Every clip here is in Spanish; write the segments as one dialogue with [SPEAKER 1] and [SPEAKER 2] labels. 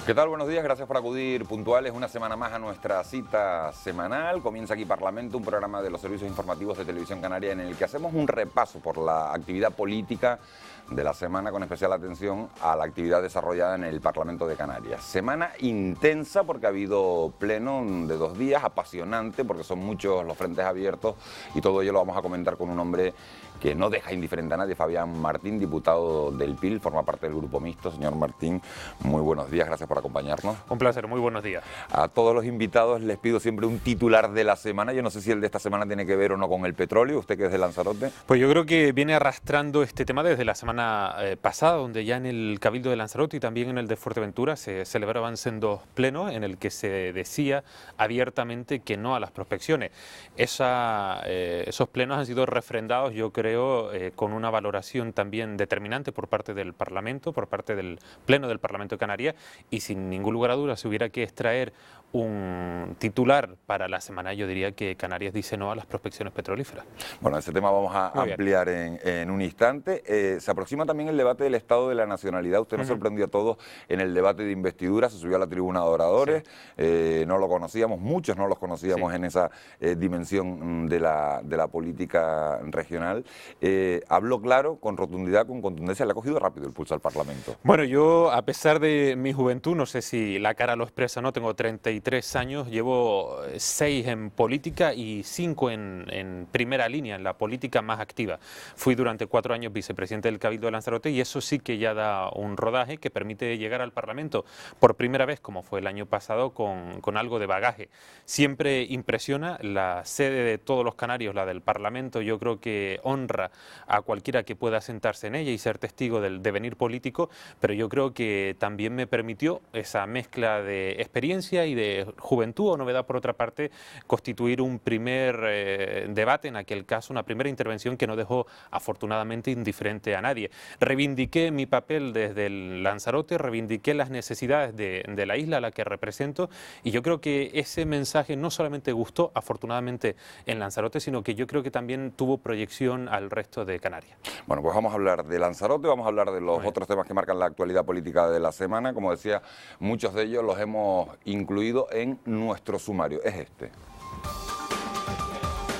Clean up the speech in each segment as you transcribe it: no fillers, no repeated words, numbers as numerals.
[SPEAKER 1] ¿Qué tal? Buenos días, gracias por acudir puntuales una semana más a nuestra cita semanal. Comienza aquí Parlamento, un programa de los servicios informativos de Televisión Canaria en el que hacemos un repaso por la actividad política de la semana, con especial atención a la actividad desarrollada en el Parlamento de Canarias. Semana intensa porque ha habido pleno de 2 días, apasionante porque son muchos los frentes abiertos, y todo ello lo vamos a comentar con un hombre que no deja indiferente a nadie, Fabián Martín, diputado del PIL, forma parte del Grupo Mixto. Señor Martín, muy buenos días, gracias por acompañarnos.
[SPEAKER 2] Un placer, muy buenos días.
[SPEAKER 1] A todos los invitados les pido siempre un titular de la semana. Yo no sé si el de esta semana tiene que ver o no con el petróleo, usted que es de Lanzarote.
[SPEAKER 2] Pues yo creo que viene arrastrando este tema desde la semana pasada, donde ya en el Cabildo de Lanzarote y también en el de Fuerteventura se celebraban sendos plenos en el que se decía abiertamente que no a las prospecciones. Esos plenos han sido refrendados, yo creo, con una valoración también determinante por parte del Parlamento, por parte del Pleno del Parlamento de Canarias, y sin ningún lugar a dudas, si hubiera que extraer un titular para la semana, yo diría que Canarias dice no a las prospecciones petrolíferas.
[SPEAKER 1] Bueno, ese tema vamos a ampliar en un instante. Se aproxima también el debate del Estado de la Nacionalidad. Usted nos sorprendió a todos en el debate de investidura, se subió a la tribuna de oradores, no lo conocíamos, muchos no los conocíamos en esa dimensión de la política regional. Habló claro, con rotundidad, con contundencia, le ha cogido rápido el pulso al Parlamento.
[SPEAKER 2] Bueno, yo, a pesar de mi juventud, no sé si la cara lo expresa o no, tengo 33 años, llevo 6 en política y 5 en primera línea, en la política más activa. Fui durante 4 años vicepresidente del Cabildo de Lanzarote, y eso sí que ya da un rodaje que permite llegar al Parlamento por primera vez, como fue el año pasado, con algo de bagaje. Siempre impresiona la sede de todos los canarios, la del Parlamento. Yo creo que honra a cualquiera que pueda sentarse en ella y ser testigo del devenir político, pero yo creo que también me permitió esa mezcla de experiencia y de juventud o novedad, por otra parte, constituir un primer debate, en aquel caso una primera intervención que no dejó afortunadamente indiferente a nadie. Reivindiqué mi papel desde el Lanzarote, reivindiqué las necesidades de la isla a la que represento, y yo creo que ese mensaje no solamente gustó afortunadamente en Lanzarote, sino que yo creo que también tuvo proyección al resto de Canarias.
[SPEAKER 1] Bueno, pues vamos a hablar de Lanzarote, vamos a hablar de los otros temas que marcan la actualidad política de la semana. Como decía, muchos de ellos los hemos incluido en nuestro sumario. Es este.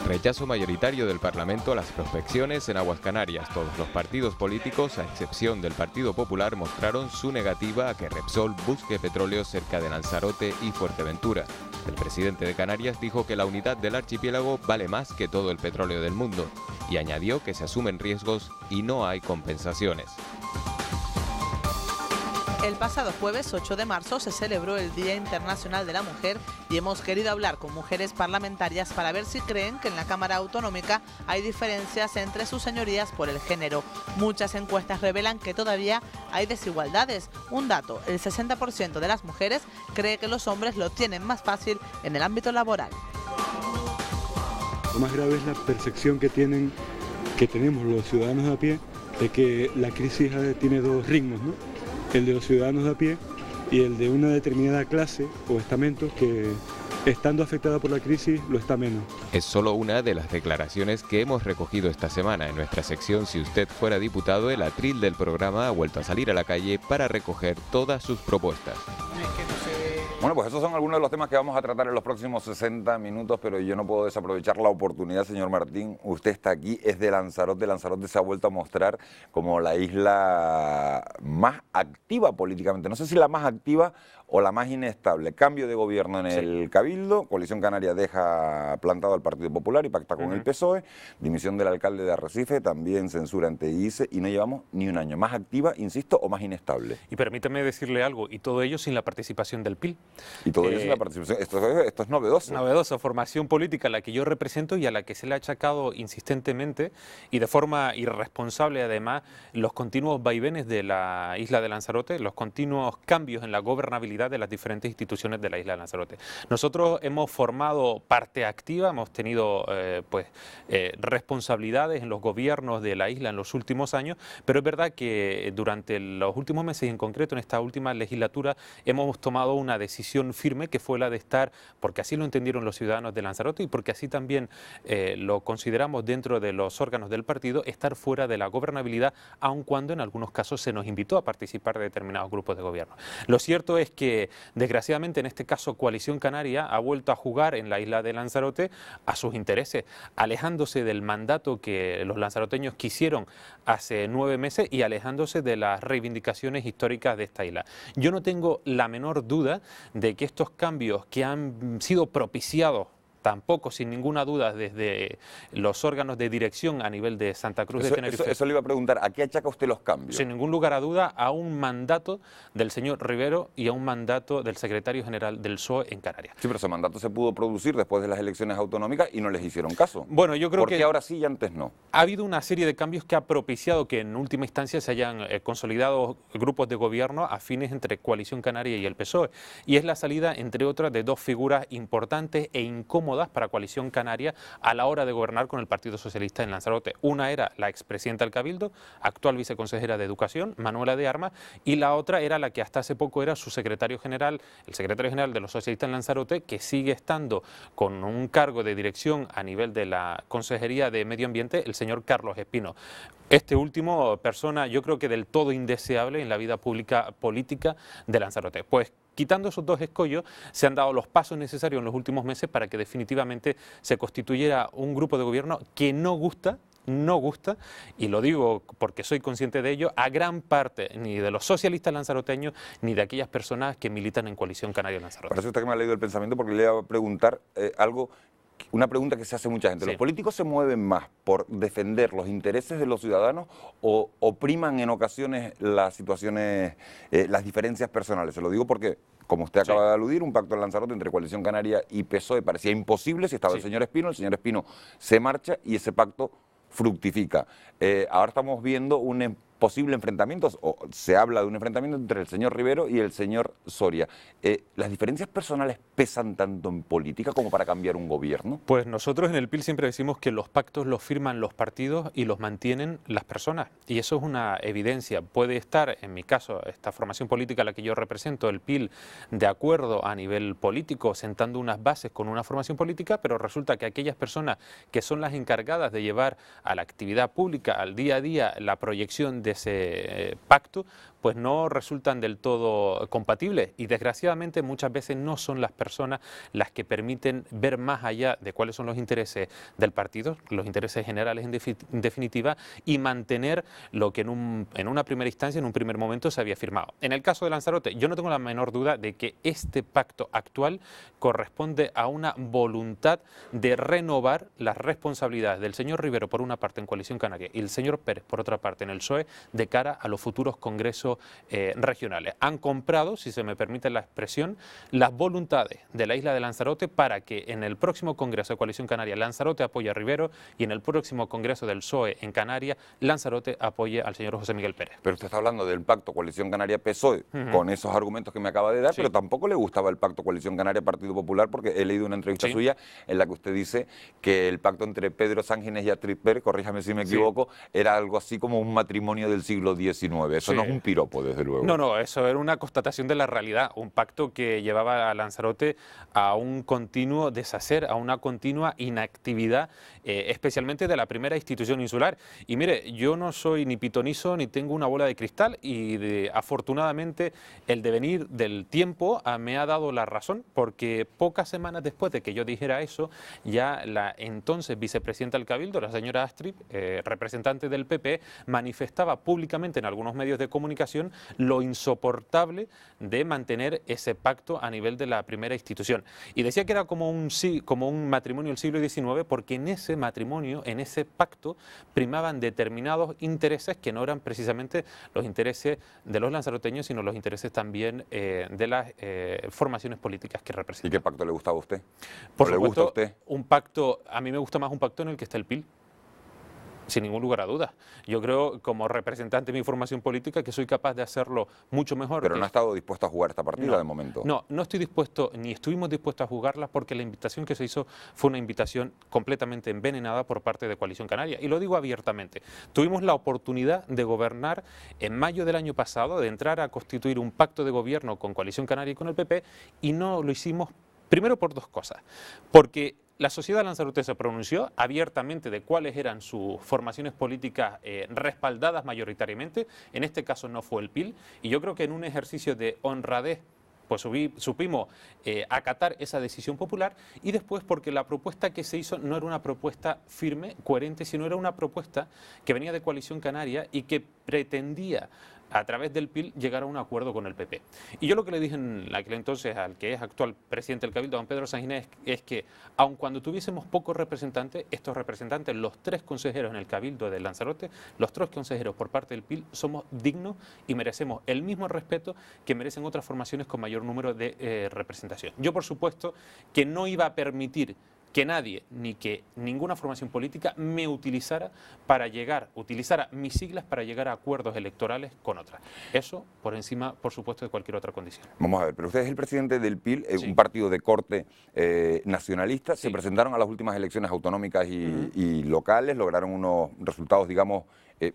[SPEAKER 3] Rechazo mayoritario del Parlamento a las prospecciones en aguas canarias. Todos los partidos políticos, a excepción del Partido Popular, mostraron su negativa a que Repsol busque petróleo cerca de Lanzarote y Fuerteventura. El presidente de Canarias dijo que la unidad del archipiélago vale más que todo el petróleo del mundo, y añadió que se asumen riesgos y no hay compensaciones.
[SPEAKER 4] El pasado jueves 8 de marzo se celebró el Día Internacional de la Mujer, y hemos querido hablar con mujeres parlamentarias para ver si creen que en la Cámara Autonómica hay diferencias entre sus señorías por el género. Muchas encuestas revelan que todavía hay desigualdades. Un dato: el 60% de las mujeres cree que los hombres lo tienen más fácil en el ámbito laboral.
[SPEAKER 5] Lo más grave es la percepción que tenemos los ciudadanos de a pie, de que la crisis tiene 2 ritmos, ¿no? El de los ciudadanos de a pie y el de una determinada clase o estamentos que, estando afectada por la crisis, lo está menos.
[SPEAKER 3] Es solo una de las declaraciones que hemos recogido esta semana. En nuestra sección Si usted fuera diputado, el atril del programa ha vuelto a salir a la calle para recoger todas sus propuestas.
[SPEAKER 1] Bueno, pues esos son algunos de los temas que vamos a tratar en los próximos 60 minutos, pero yo no puedo desaprovechar la oportunidad, señor Martín. Usted está aquí, es de Lanzarote. Lanzarote se ha vuelto a mostrar como la isla más activa políticamente. No sé si la más activa o la más inestable. Cambio de gobierno en el Cabildo, Coalición Canaria deja plantado al Partido Popular y pacta con el PSOE, dimisión del alcalde de Arrecife, también censura ante ICE, y no llevamos ni un año. ¿Más activa, insisto, o más inestable?
[SPEAKER 2] Y permítame decirle algo, y todo ello sin la participación del PIL.
[SPEAKER 1] Y todo ello sin la participación. Esto es novedoso.
[SPEAKER 2] Novedosa formación política a la que yo represento y a la que se le ha achacado insistentemente y de forma irresponsable, además, los continuos vaivenes de la isla de Lanzarote, los continuos cambios en la gobernabilidad de las diferentes instituciones de la isla de Lanzarote. Nosotros hemos formado parte activa, hemos tenido responsabilidades en los gobiernos de la isla en los últimos años, pero es verdad que durante los últimos meses, y en concreto en esta última legislatura, hemos tomado una decisión decisión firme, que fue la de estar, porque así lo entendieron los ciudadanos de Lanzarote y porque así también lo consideramos dentro de los órganos del partido, estar fuera de la gobernabilidad, aun cuando en algunos casos se nos invitó a participar de determinados grupos de gobierno. Lo cierto es que, desgraciadamente, en este caso, Coalición Canaria ha vuelto a jugar en la isla de Lanzarote a sus intereses, alejándose del mandato que los lanzaroteños quisieron hace 9 meses y alejándose de las reivindicaciones históricas de esta isla. Yo no tengo la menor duda de que estos cambios que han sido propiciados, tampoco sin ninguna duda desde los órganos de dirección a nivel de Santa Cruz de Tenerife.
[SPEAKER 1] Eso le iba a preguntar, ¿a qué achaca usted los cambios?
[SPEAKER 2] Sin ningún lugar a duda a un mandato del señor Rivero y a un mandato del secretario general del PSOE en Canarias.
[SPEAKER 1] Sí, pero ese mandato se pudo producir después de las elecciones autonómicas y no les hicieron caso.
[SPEAKER 2] Bueno, yo creo
[SPEAKER 1] ¿Por qué
[SPEAKER 2] que
[SPEAKER 1] ahora sí y antes no?
[SPEAKER 2] ha habido una serie de cambios que ha propiciado que en última instancia se hayan consolidado grupos de gobierno afines entre Coalición Canaria y el PSOE. Y es la salida, entre otras, de 2 figuras importantes e incómodas para Coalición Canaria a la hora de gobernar con el Partido Socialista en Lanzarote. Una era la expresidenta del Cabildo, actual viceconsejera de Educación, Manuela de Armas, y la otra era la que hasta hace poco era su secretario general, el secretario general de los socialistas en Lanzarote, que sigue estando con un cargo de dirección a nivel de la Consejería de Medio Ambiente, el señor Carlos Espino. Este último, persona yo creo que del todo indeseable en la vida pública política de Lanzarote. Pues quitando esos 2 escollos, se han dado los pasos necesarios en los últimos meses para que definitivamente se constituyera un grupo de gobierno que no gusta, y lo digo porque soy consciente de ello, a gran parte ni de los socialistas lanzaroteños ni de aquellas personas que militan en Coalición Canaria Lanzarote.
[SPEAKER 1] Parece usted que me ha leído el pensamiento porque le iba a preguntar una pregunta que se hace mucha gente.
[SPEAKER 2] Sí.
[SPEAKER 1] ¿Los políticos se mueven más por defender los intereses de los ciudadanos o priman en ocasiones las situaciones, las diferencias personales? Se lo digo porque, como usted acaba de aludir, un pacto en Lanzarote entre Coalición Canaria y PSOE parecía imposible si estaba el señor Espino se marcha y ese pacto fructifica. Ahora estamos viendo un posible enfrentamiento, o se habla de un enfrentamiento entre el señor Rivero y el señor Soria. ¿Las diferencias personales pesan tanto en política como para cambiar un gobierno?
[SPEAKER 2] Pues nosotros en el PIL siempre decimos que los pactos los firman los partidos y los mantienen las personas. Y eso es una evidencia. Puede estar, en mi caso, esta formación política a la que yo represento, el PIL, de acuerdo a nivel político, sentando unas bases con una formación política, pero resulta que aquellas personas que son las encargadas de llevar a la actividad pública, al día a día, la proyección de ese pacto, pues no resultan del todo compatibles y desgraciadamente muchas veces no son las personas las que permiten ver más allá de cuáles son los intereses del partido, los intereses generales en definitiva, y mantener lo que en una primera instancia, en un primer momento se había firmado. En el caso de Lanzarote, yo no tengo la menor duda de que este pacto actual corresponde a una voluntad de renovar las responsabilidades del señor Rivero por una parte en Coalición Canaria y el señor Pérez por otra parte en el PSOE de cara a los futuros congresos regionales. Han comprado, si se me permite la expresión, las voluntades de la isla de Lanzarote para que en el próximo Congreso de Coalición Canaria Lanzarote apoye a Rivero y en el próximo Congreso del PSOE en Canarias Lanzarote apoye al señor José Miguel Pérez.
[SPEAKER 1] Pero usted está hablando del pacto Coalición Canaria-PSOE con esos argumentos que me acaba de dar, pero tampoco le gustaba el pacto Coalición Canaria-Partido Popular porque he leído una entrevista suya en la que usted dice que el pacto entre Pedro Sánchez y Astrid Pérez, corríjame si me equivoco, era algo así como un matrimonio del siglo XIX. Eso no es un piropo, desde luego.
[SPEAKER 2] No, eso era una constatación de la realidad, un pacto que llevaba a Lanzarote a un continuo deshacer, a una continua inactividad, especialmente de la primera institución insular. Y mire, yo no soy ni pitonizo ni tengo una bola de cristal y afortunadamente el devenir del tiempo me ha dado la razón, porque pocas semanas después de que yo dijera eso, ya la entonces vicepresidenta del Cabildo, la señora Astrid, representante del PP, manifestaba públicamente en algunos medios de comunicación lo insoportable de mantener ese pacto a nivel de la primera institución. Y decía que era como un matrimonio del siglo XIX porque en ese matrimonio, en ese pacto, primaban determinados intereses que no eran precisamente los intereses de los lanzaroteños, sino los intereses también de las formaciones políticas que representan.
[SPEAKER 1] ¿Y qué pacto le gustaba a usted?
[SPEAKER 2] Por
[SPEAKER 1] ¿Le gusta a usted?
[SPEAKER 2] Un pacto, a mí me gusta más un pacto en el que está el PIL. Sin ningún lugar a dudas. Yo creo, como representante de mi formación política, que soy capaz de hacerlo mucho mejor.
[SPEAKER 1] Pero no ha estado dispuesto a jugar esta partida de momento.
[SPEAKER 2] No, no estoy dispuesto, ni estuvimos dispuestos a jugarla, porque la invitación que se hizo fue una invitación completamente envenenada por parte de Coalición Canaria. Y lo digo abiertamente. Tuvimos la oportunidad de gobernar en mayo del año pasado, de entrar a constituir un pacto de gobierno con Coalición Canaria y con el PP, y no lo hicimos, primero por dos cosas. Porque la sociedad lanzarote se pronunció abiertamente de cuáles eran sus formaciones políticas respaldadas mayoritariamente. En este caso no fue el PIL, y yo creo que en un ejercicio de honradez pues supimos acatar esa decisión popular, y después porque la propuesta que se hizo no era una propuesta firme, coherente, sino era una propuesta que venía de Coalición Canaria y que pretendía, a través del PIL, llegar a un acuerdo con el PP. Y yo lo que le dije en aquel entonces al que es actual presidente del Cabildo, don Pedro San Ginés, es que aun cuando tuviésemos pocos representantes, estos representantes, los 3 consejeros en el Cabildo de Lanzarote, los 3 consejeros por parte del PIL, somos dignos y merecemos el mismo respeto que merecen otras formaciones con mayor número de representación. Yo, por supuesto, que no iba a permitir que nadie, ni que ninguna formación política me utilizara mis siglas para llegar a acuerdos electorales con otras. Eso por encima, por supuesto, de cualquier otra condición.
[SPEAKER 1] Vamos a ver, pero usted es el presidente del PIL,
[SPEAKER 2] Sí.
[SPEAKER 1] un partido de corte nacionalista.
[SPEAKER 2] Sí.
[SPEAKER 1] Se presentaron a las últimas elecciones autonómicas y locales, lograron unos resultados, digamos,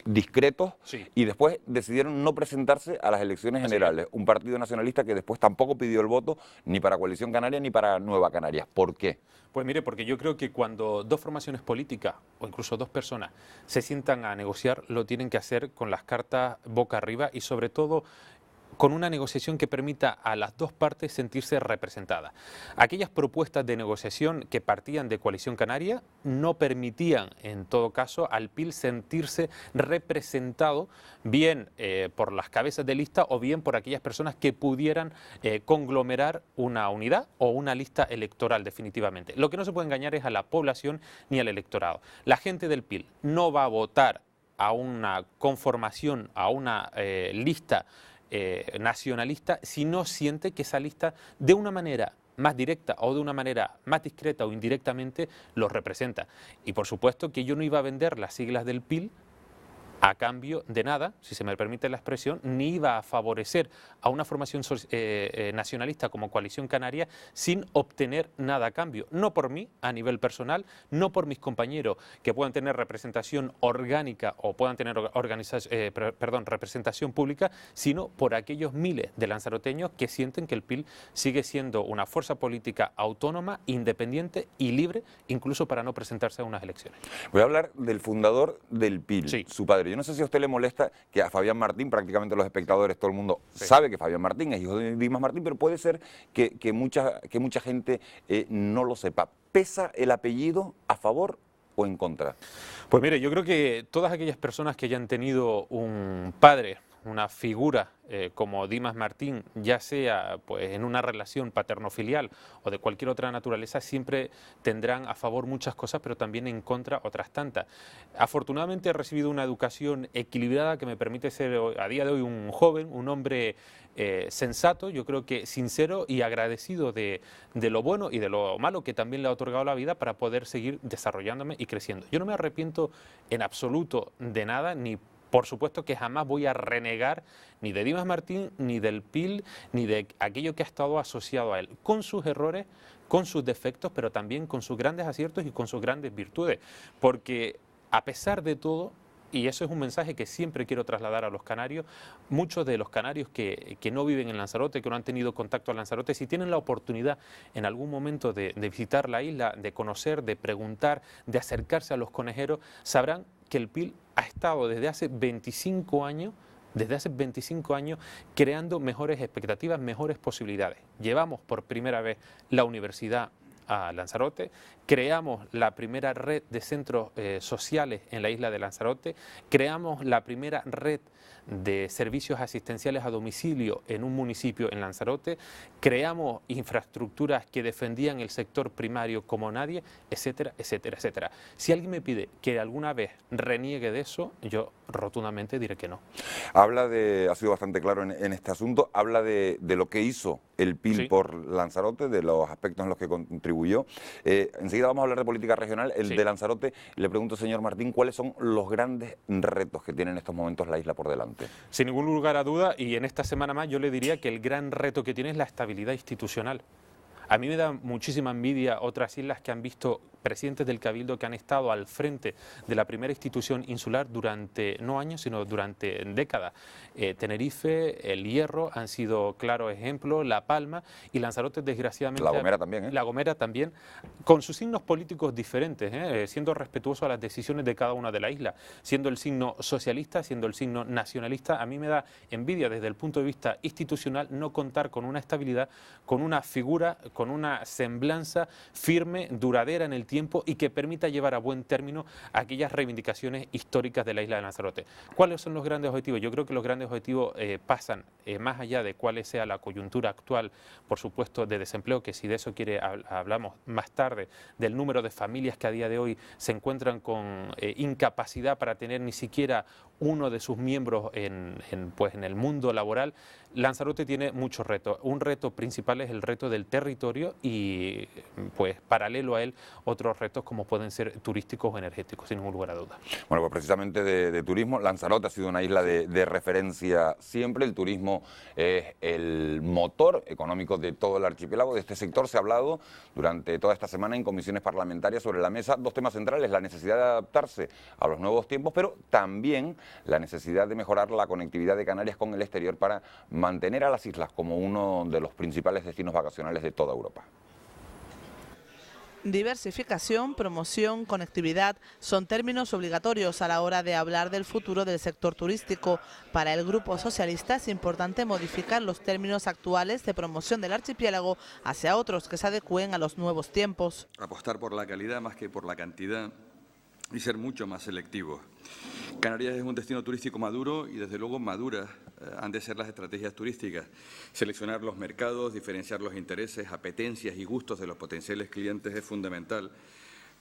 [SPEAKER 1] discretos,
[SPEAKER 2] Sí.
[SPEAKER 1] y después decidieron no presentarse a las elecciones
[SPEAKER 2] Así
[SPEAKER 1] generales. Un partido nacionalista que después tampoco pidió el voto ni para Coalición Canaria ni para Nueva Canarias. ¿Por qué?
[SPEAKER 2] Pues mire, porque yo creo que cuando 2 formaciones políticas o incluso 2 personas se sientan a negociar, lo tienen que hacer con las cartas boca arriba y sobre todo con una negociación que permita a las 2 partes sentirse representadas. Aquellas propuestas de negociación que partían de Coalición Canaria no permitían, en todo caso, al PIL sentirse representado bien por las cabezas de lista o bien por aquellas personas que pudieran conglomerar una unidad o una lista electoral definitivamente. Lo que no se puede engañar es a la población ni al electorado. La gente del PIL no va a votar a una conformación, a una lista nacionalista, si no siente que esa lista, de una manera más directa o de una manera más discreta o indirectamente, los representa. Y por supuesto que yo no iba a vender las siglas del PIL a cambio de nada, si se me permite la expresión, ni iba a favorecer a una formación nacionalista como Coalición Canaria sin obtener nada a cambio. No por mí, a nivel personal, no por mis compañeros que puedan tener representación orgánica o puedan tener representación pública, sino por aquellos miles de lanzaroteños que sienten que el PIL sigue siendo una fuerza política autónoma, independiente y libre, incluso para no presentarse a unas elecciones.
[SPEAKER 1] Voy a hablar del fundador del PIL,
[SPEAKER 2] Sí.
[SPEAKER 1] su padre. Yo no sé si a usted le molesta que a Fabián Martín, prácticamente los espectadores, todo el mundo
[SPEAKER 2] Sí.
[SPEAKER 1] sabe que Fabián Martín es hijo de Dimas Martín, pero puede ser que mucha gente no lo sepa. ¿Pesa el apellido a favor o en contra?
[SPEAKER 2] Pues mire, yo creo que todas aquellas personas que hayan tenido un padre, una figura como Dimas Martín, ya sea pues en una relación paterno-filial o de cualquier otra naturaleza, siempre tendrán a favor muchas cosas, pero también en contra otras tantas. Afortunadamente he recibido una educación equilibrada que me permite ser a día de hoy un joven, un hombre sensato, yo creo que sincero y agradecido de lo bueno y de lo malo que también le ha otorgado la vida para poder seguir desarrollándome y creciendo. Yo no me arrepiento en absoluto de nada, ni por supuesto que jamás voy a renegar ni de Dimas Martín, ni del PIL, ni de aquello que ha estado asociado a él, con sus errores, con sus defectos, pero también con sus grandes aciertos y con sus grandes virtudes. Porque a pesar de todo, y eso es un mensaje que siempre quiero trasladar a los canarios, muchos de los canarios que no viven en Lanzarote, que no han tenido contacto a Lanzarote, si tienen la oportunidad en algún momento de visitar la isla, de conocer, de preguntar, de acercarse a los conejeros, sabrán que el PIL ha estado desde hace 25 años creando mejores expectativas, mejores posibilidades. Llevamos por primera vez la universidad a Lanzarote, creamos la primera red de centros sociales en la isla de Lanzarote, creamos la primera red de servicios asistenciales a domicilio en un municipio en Lanzarote, creamos infraestructuras que defendían el sector primario como nadie, etcétera, etcétera, etcétera. Si alguien me pide que alguna vez reniegue de eso, yo rotundamente diré que no.
[SPEAKER 1] Ha sido bastante claro en este asunto, habla de lo que hizo el PIL
[SPEAKER 2] Sí.
[SPEAKER 1] por Lanzarote, de los aspectos en los que contribuyó. Enseguida vamos a hablar de política regional, el
[SPEAKER 2] Sí.
[SPEAKER 1] de Lanzarote. Le pregunto, señor Martín, ¿cuáles son los grandes retos que tiene en estos momentos la isla por delante?
[SPEAKER 2] Sin ningún lugar a duda, y en esta semana más, yo le diría que el gran reto que tiene es la estabilidad institucional. A mí me da muchísima envidia otras islas que han visto presidentes del Cabildo que han estado al frente de la primera institución insular durante, no años, sino durante décadas. Tenerife, El Hierro han sido claros ejemplos, La Palma y Lanzarote, desgraciadamente...
[SPEAKER 1] La Gomera también, ¿eh?
[SPEAKER 2] La Gomera también, con sus signos políticos diferentes, siendo respetuoso a las decisiones de cada una de las islas, siendo el signo socialista, siendo el signo nacionalista. A mí me da envidia desde el punto de vista institucional no contar con una estabilidad, con una figura, con una semblanza firme, duradera en el tiempo y que permita llevar a buen término aquellas reivindicaciones históricas de la isla de Lanzarote. ¿Cuáles son los grandes objetivos? Yo creo que los grandes objetivos pasan más allá de cuál sea la coyuntura actual, por supuesto, de desempleo, que si de eso hablamos más tarde, del número de familias que a día de hoy se encuentran con incapacidad para tener ni siquiera uno de sus miembros en el mundo laboral. Lanzarote tiene muchos retos. Un reto principal es el reto del territorio y, pues, paralelo a él, otros retos como pueden ser turísticos o energéticos, sin ningún lugar a dudas.
[SPEAKER 1] Bueno, pues precisamente de turismo, Lanzarote ha sido una isla de referencia siempre. El turismo es el motor económico de todo el archipiélago. De este sector se ha hablado durante toda esta semana en comisiones parlamentarias sobre la mesa. Dos temas centrales: la necesidad de adaptarse a los nuevos tiempos, pero también la necesidad de mejorar la conectividad de Canarias con el exterior para mantener a las islas como uno de los principales destinos vacacionales de toda Europa.
[SPEAKER 4] Diversificación, promoción, conectividad son términos obligatorios a la hora de hablar del futuro del sector turístico. Para el Grupo Socialista es importante modificar los términos actuales de promoción del archipiélago hacia otros que se adecúen a los nuevos tiempos.
[SPEAKER 6] Apostar por la calidad más que por la cantidad y ser mucho más selectivos. Canarias es un destino turístico maduro y desde luego maduras han de ser las estrategias turísticas. Seleccionar los mercados, diferenciar los intereses, apetencias y gustos de los potenciales clientes es fundamental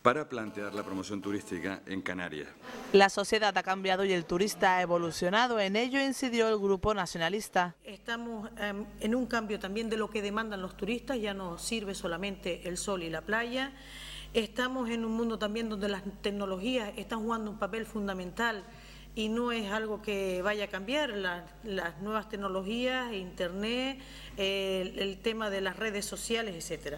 [SPEAKER 6] para plantear la promoción turística en Canarias.
[SPEAKER 4] La sociedad ha cambiado y el turista ha evolucionado. En ello incidió el Grupo Nacionalista.
[SPEAKER 7] Estamos en un cambio también de lo que demandan los turistas, ya no sirve solamente el sol y la playa. Estamos en un mundo también donde las tecnologías están jugando un papel fundamental y no es algo que vaya a cambiar. Las nuevas tecnologías, Internet, el tema de las redes sociales, etcétera.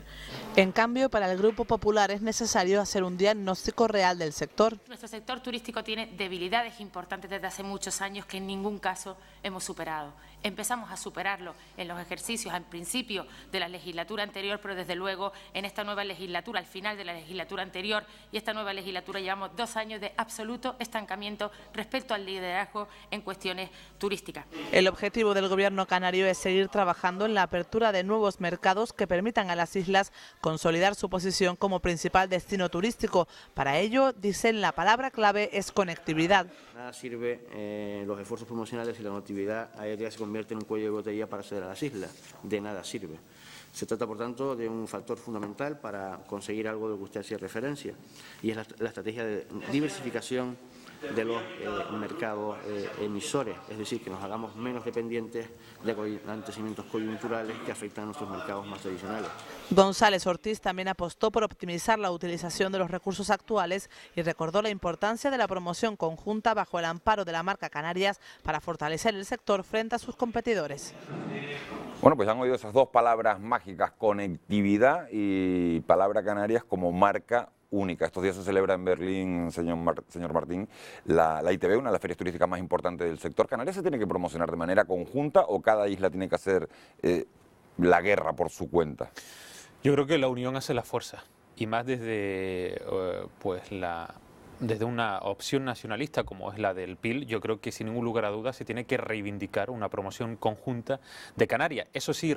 [SPEAKER 4] En cambio, para el Grupo Popular es necesario hacer un diagnóstico real del sector.
[SPEAKER 8] Nuestro sector turístico tiene debilidades importantes desde hace muchos años que en ningún caso hemos superado. Empezamos a superarlo en los ejercicios al principio de la legislatura anterior, pero desde luego en esta nueva legislatura, al final de la legislatura anterior y esta nueva legislatura, llevamos 2 años de absoluto estancamiento respecto al liderazgo en cuestiones turísticas.
[SPEAKER 4] El objetivo del Gobierno canario es seguir trabajando en la apertura de nuevos mercados que permitan a las islas consolidar su posición como principal destino turístico. Para ello, dicen, la palabra clave es conectividad.
[SPEAKER 9] Nada sirve los esfuerzos promocionales si la conectividad aérea se convierte en un cuello de botella para acceder a las islas. De nada sirve. Se trata, por tanto, de un factor fundamental para conseguir algo de lo que usted hacía referencia, y es la estrategia de diversificación de los mercados emisores, es decir, que nos hagamos menos dependientes de acontecimientos coyunturales que afectan a nuestros mercados más tradicionales.
[SPEAKER 4] González Ortiz también apostó por optimizar la utilización de los recursos actuales y recordó la importancia de la promoción conjunta bajo el amparo de la marca Canarias para fortalecer el sector frente a sus competidores.
[SPEAKER 1] Bueno, pues han oído esas dos palabras mágicas, conectividad y palabra Canarias como marca única. Estos días se celebra en Berlín, señor Martín, la ITB, una de las ferias turísticas más importantes del sector. ¿Canarias se tiene que promocionar de manera conjunta o cada isla tiene que hacer la guerra por su cuenta?
[SPEAKER 2] Yo creo que la unión hace la fuerza, y más desde desde una opción nacionalista como es la del PIL. Yo creo que sin ningún lugar a dudas se tiene que reivindicar una promoción conjunta de Canarias. Eso sí,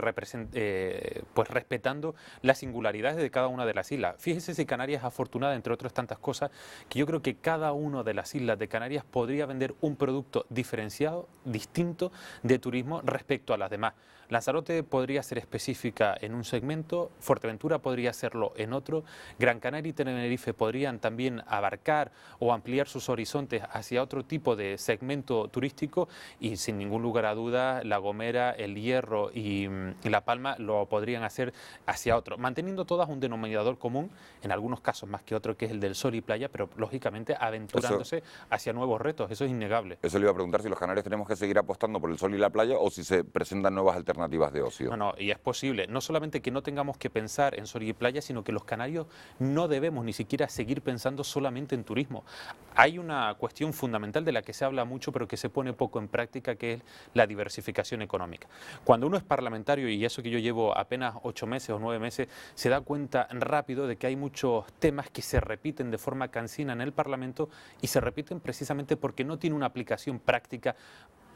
[SPEAKER 2] pues respetando las singularidades de cada una de las islas. Fíjese si Canarias es afortunada, entre otras tantas cosas, que yo creo que cada una de las islas de Canarias podría vender un producto diferenciado, distinto de turismo respecto a las demás. Lanzarote podría ser específica en un segmento, Fuerteventura podría serlo en otro, Gran Canaria y Tenerife podrían también abarcar diversificar o ampliar sus horizontes hacia otro tipo de segmento turístico, y sin ningún lugar a duda La Gomera, El Hierro y La Palma lo podrían hacer hacia otro, manteniendo todas un denominador común, en algunos casos más que otro, que es el del sol y playa, pero lógicamente aventurándose hacia nuevos retos. Eso es innegable.
[SPEAKER 1] Eso le iba a preguntar, si los canarios tenemos que seguir apostando por el sol y la playa o si se presentan nuevas alternativas de ocio.
[SPEAKER 2] No, y es posible. No solamente que no tengamos que pensar en sol y playa, sino que los canarios no debemos ni siquiera seguir pensando solamente en turismo. Hay una cuestión fundamental de la que se habla mucho, pero que se pone poco en práctica, que es la diversificación económica. Cuando uno es parlamentario, y eso que yo llevo apenas 8 meses o 9 meses, se da cuenta rápido de que hay muchos temas que se repiten de forma cansina en el Parlamento, y se repiten precisamente porque no tiene una aplicación práctica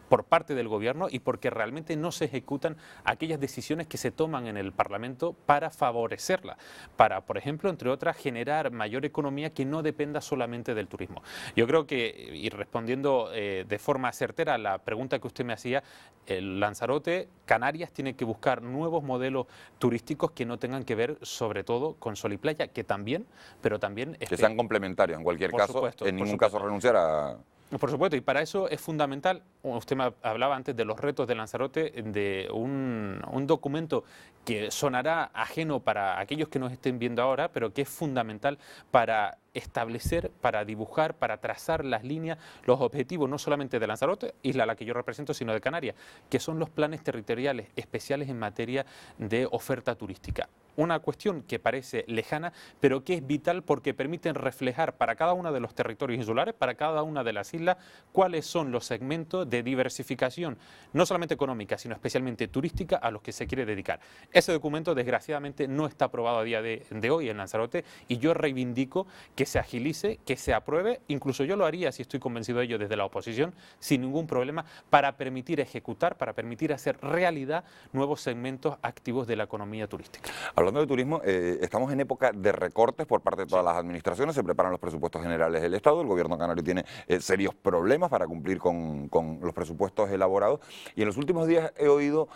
[SPEAKER 2] por parte del gobierno y porque realmente no se ejecutan aquellas decisiones que se toman en el Parlamento para favorecerla, para, por ejemplo, entre otras, generar mayor economía que no dependa solamente del turismo. Yo creo que, y respondiendo de forma certera a la pregunta que usted me hacía, el Lanzarote, Canarias, tiene que buscar nuevos modelos turísticos que no tengan que ver sobre todo con sol y playa, que también, pero también...
[SPEAKER 1] Que sean complementarios en cualquier caso,
[SPEAKER 2] supuesto,
[SPEAKER 1] en ningún caso renunciar a...
[SPEAKER 2] Por supuesto, y para eso es fundamental, usted me hablaba antes de los retos de Lanzarote, de un documento que sonará ajeno para aquellos que nos estén viendo ahora, pero que es fundamental para establecer, para dibujar, para trazar las líneas, los objetivos no solamente de Lanzarote, isla a la que yo represento, sino de Canarias, que son los planes territoriales especiales en materia de oferta turística. Una cuestión que parece lejana, pero que es vital porque permiten reflejar para cada uno de los territorios insulares, para cada una de las islas, cuáles son los segmentos de diversificación, no solamente económica, sino especialmente turística, a los que se quiere dedicar. Ese documento, desgraciadamente, no está aprobado a día de hoy en Lanzarote, y yo reivindico que se agilice, que se apruebe, incluso yo lo haría, si estoy convencido de ello, desde la oposición, sin ningún problema, para permitir ejecutar, para permitir hacer realidad nuevos segmentos activos de la economía turística.
[SPEAKER 1] Hablando de turismo, estamos en época de recortes por parte de todas las administraciones, se preparan los presupuestos generales del Estado, el gobierno canario tiene serios problemas para cumplir con los presupuestos elaborados, y en los últimos días he oído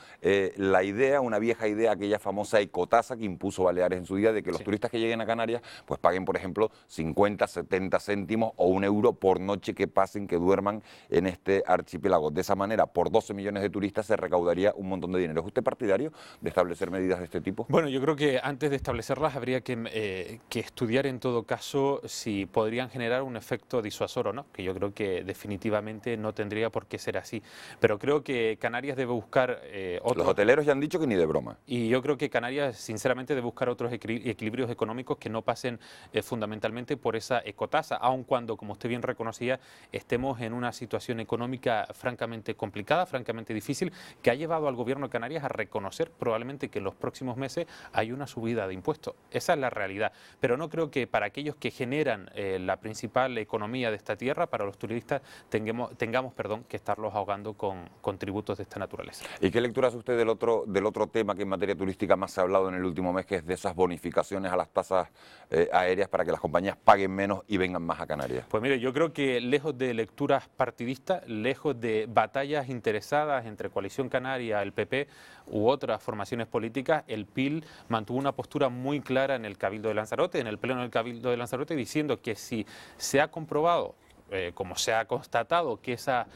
[SPEAKER 1] la idea, una vieja idea, aquella famosa ecotasa que impuso Baleares en su día, de que los turistas que lleguen a Canarias pues paguen, por ejemplo, 50, 70 céntimos o €1 por noche que pasen, que duerman en este archipiélago. De esa manera, por 12 millones de turistas se recaudaría un montón de dinero. ¿Es usted partidario de establecer medidas de este tipo?
[SPEAKER 2] Bueno, yo creo que antes de establecerlas habría que estudiar en todo caso si podrían generar un efecto disuasor o no, que yo creo que definitivamente no tendría por qué ser así. Pero creo que Canarias debe buscar otros...
[SPEAKER 1] Los hoteleros ya han dicho que ni de broma.
[SPEAKER 2] Y yo creo que Canarias, sinceramente, debe buscar otros equilibrios económicos que no pasen fundamentalmente por esa ecotasa, aun cuando, como usted bien reconocía, estemos en una situación económica francamente complicada, francamente difícil, que ha llevado al gobierno de Canarias a reconocer probablemente que en los próximos meses hay una subida de impuestos. Esa es la realidad. Pero no creo que para aquellos que generan la principal economía de esta tierra, para los turistas, tengamos que estarlos ahogando con tributos de esta naturaleza.
[SPEAKER 1] ¿Y qué lectura hace usted del otro tema que en materia turística más se ha hablado en el último mes, que es de esas bonificaciones a las tasas aéreas para que las compañías paguen menos y vengan más a Canarias?
[SPEAKER 2] Pues mire, yo creo que lejos de lecturas partidistas, lejos de batallas interesadas entre Coalición Canaria, el PP u otras formaciones políticas, el PIL mantuvo una postura muy clara en el Cabildo de Lanzarote, en el pleno del Cabildo de Lanzarote, diciendo que si se ha comprobado, como se ha constatado, que esas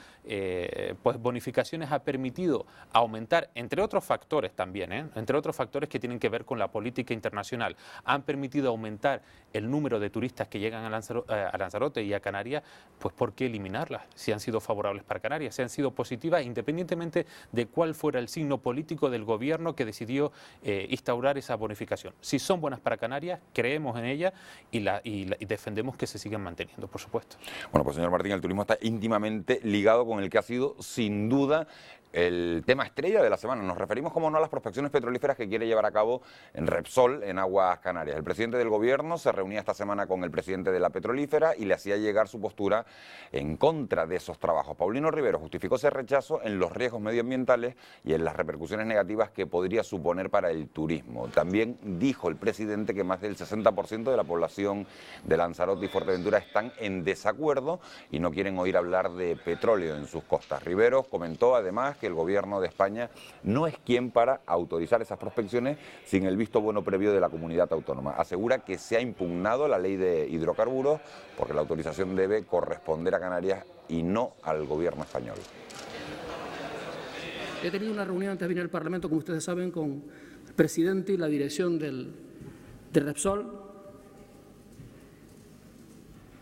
[SPEAKER 2] bonificaciones ha permitido aumentar, entre otros factores también, entre otros factores que tienen que ver con la política internacional, han permitido aumentar el número de turistas que llegan a Lanzarote y a Canarias, pues ¿por qué eliminarlas? Si han sido favorables para Canarias, si han sido positivas, independientemente de cuál fuera el signo político del gobierno que decidió instaurar esa bonificación. Si son buenas para Canarias, creemos en ellas y defendemos que se sigan manteniendo, por supuesto.
[SPEAKER 1] Bueno, pues señor Martín, el turismo está íntimamente ligado con el que ha sido, sin duda, el tema estrella de la semana. Nos referimos, como no, a las prospecciones petrolíferas que quiere llevar a cabo en Repsol, en aguas canarias. El presidente del gobierno se reunía esta semana con el presidente de la petrolífera y le hacía llegar su postura en contra de esos trabajos. Paulino Rivero justificó ese rechazo en los riesgos medioambientales y en las repercusiones negativas que podría suponer para el turismo. También dijo el presidente que más del 60% de la población de Lanzarote y Fuerteventura están en desacuerdo y no quieren oír hablar de petróleo en sus costas. Rivero comentó además que el gobierno de España no es quien para autorizar esas prospecciones sin el visto bueno previo de la comunidad autónoma. Asegura que se ha impugnado la ley de hidrocarburos porque la autorización debe corresponder a Canarias y no al gobierno español.
[SPEAKER 10] He tenido una reunión antes de venir al Parlamento, como ustedes saben, con el presidente y la dirección de Repsol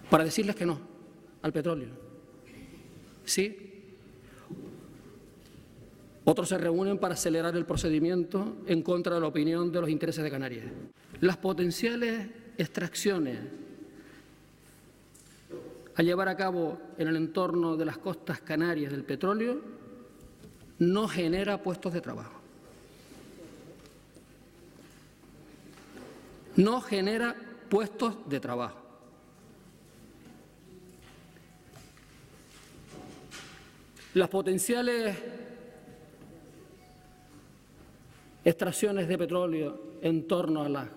[SPEAKER 10] para decirles que no al petróleo. Sí. Otros se reúnen para acelerar el procedimiento en contra de la opinión de los intereses de Canarias. Las potenciales extracciones a llevar a cabo en el entorno de las costas canarias del petróleo no genera puestos de trabajo. No genera puestos de trabajo. Las potenciales extracciones de petróleo en torno a las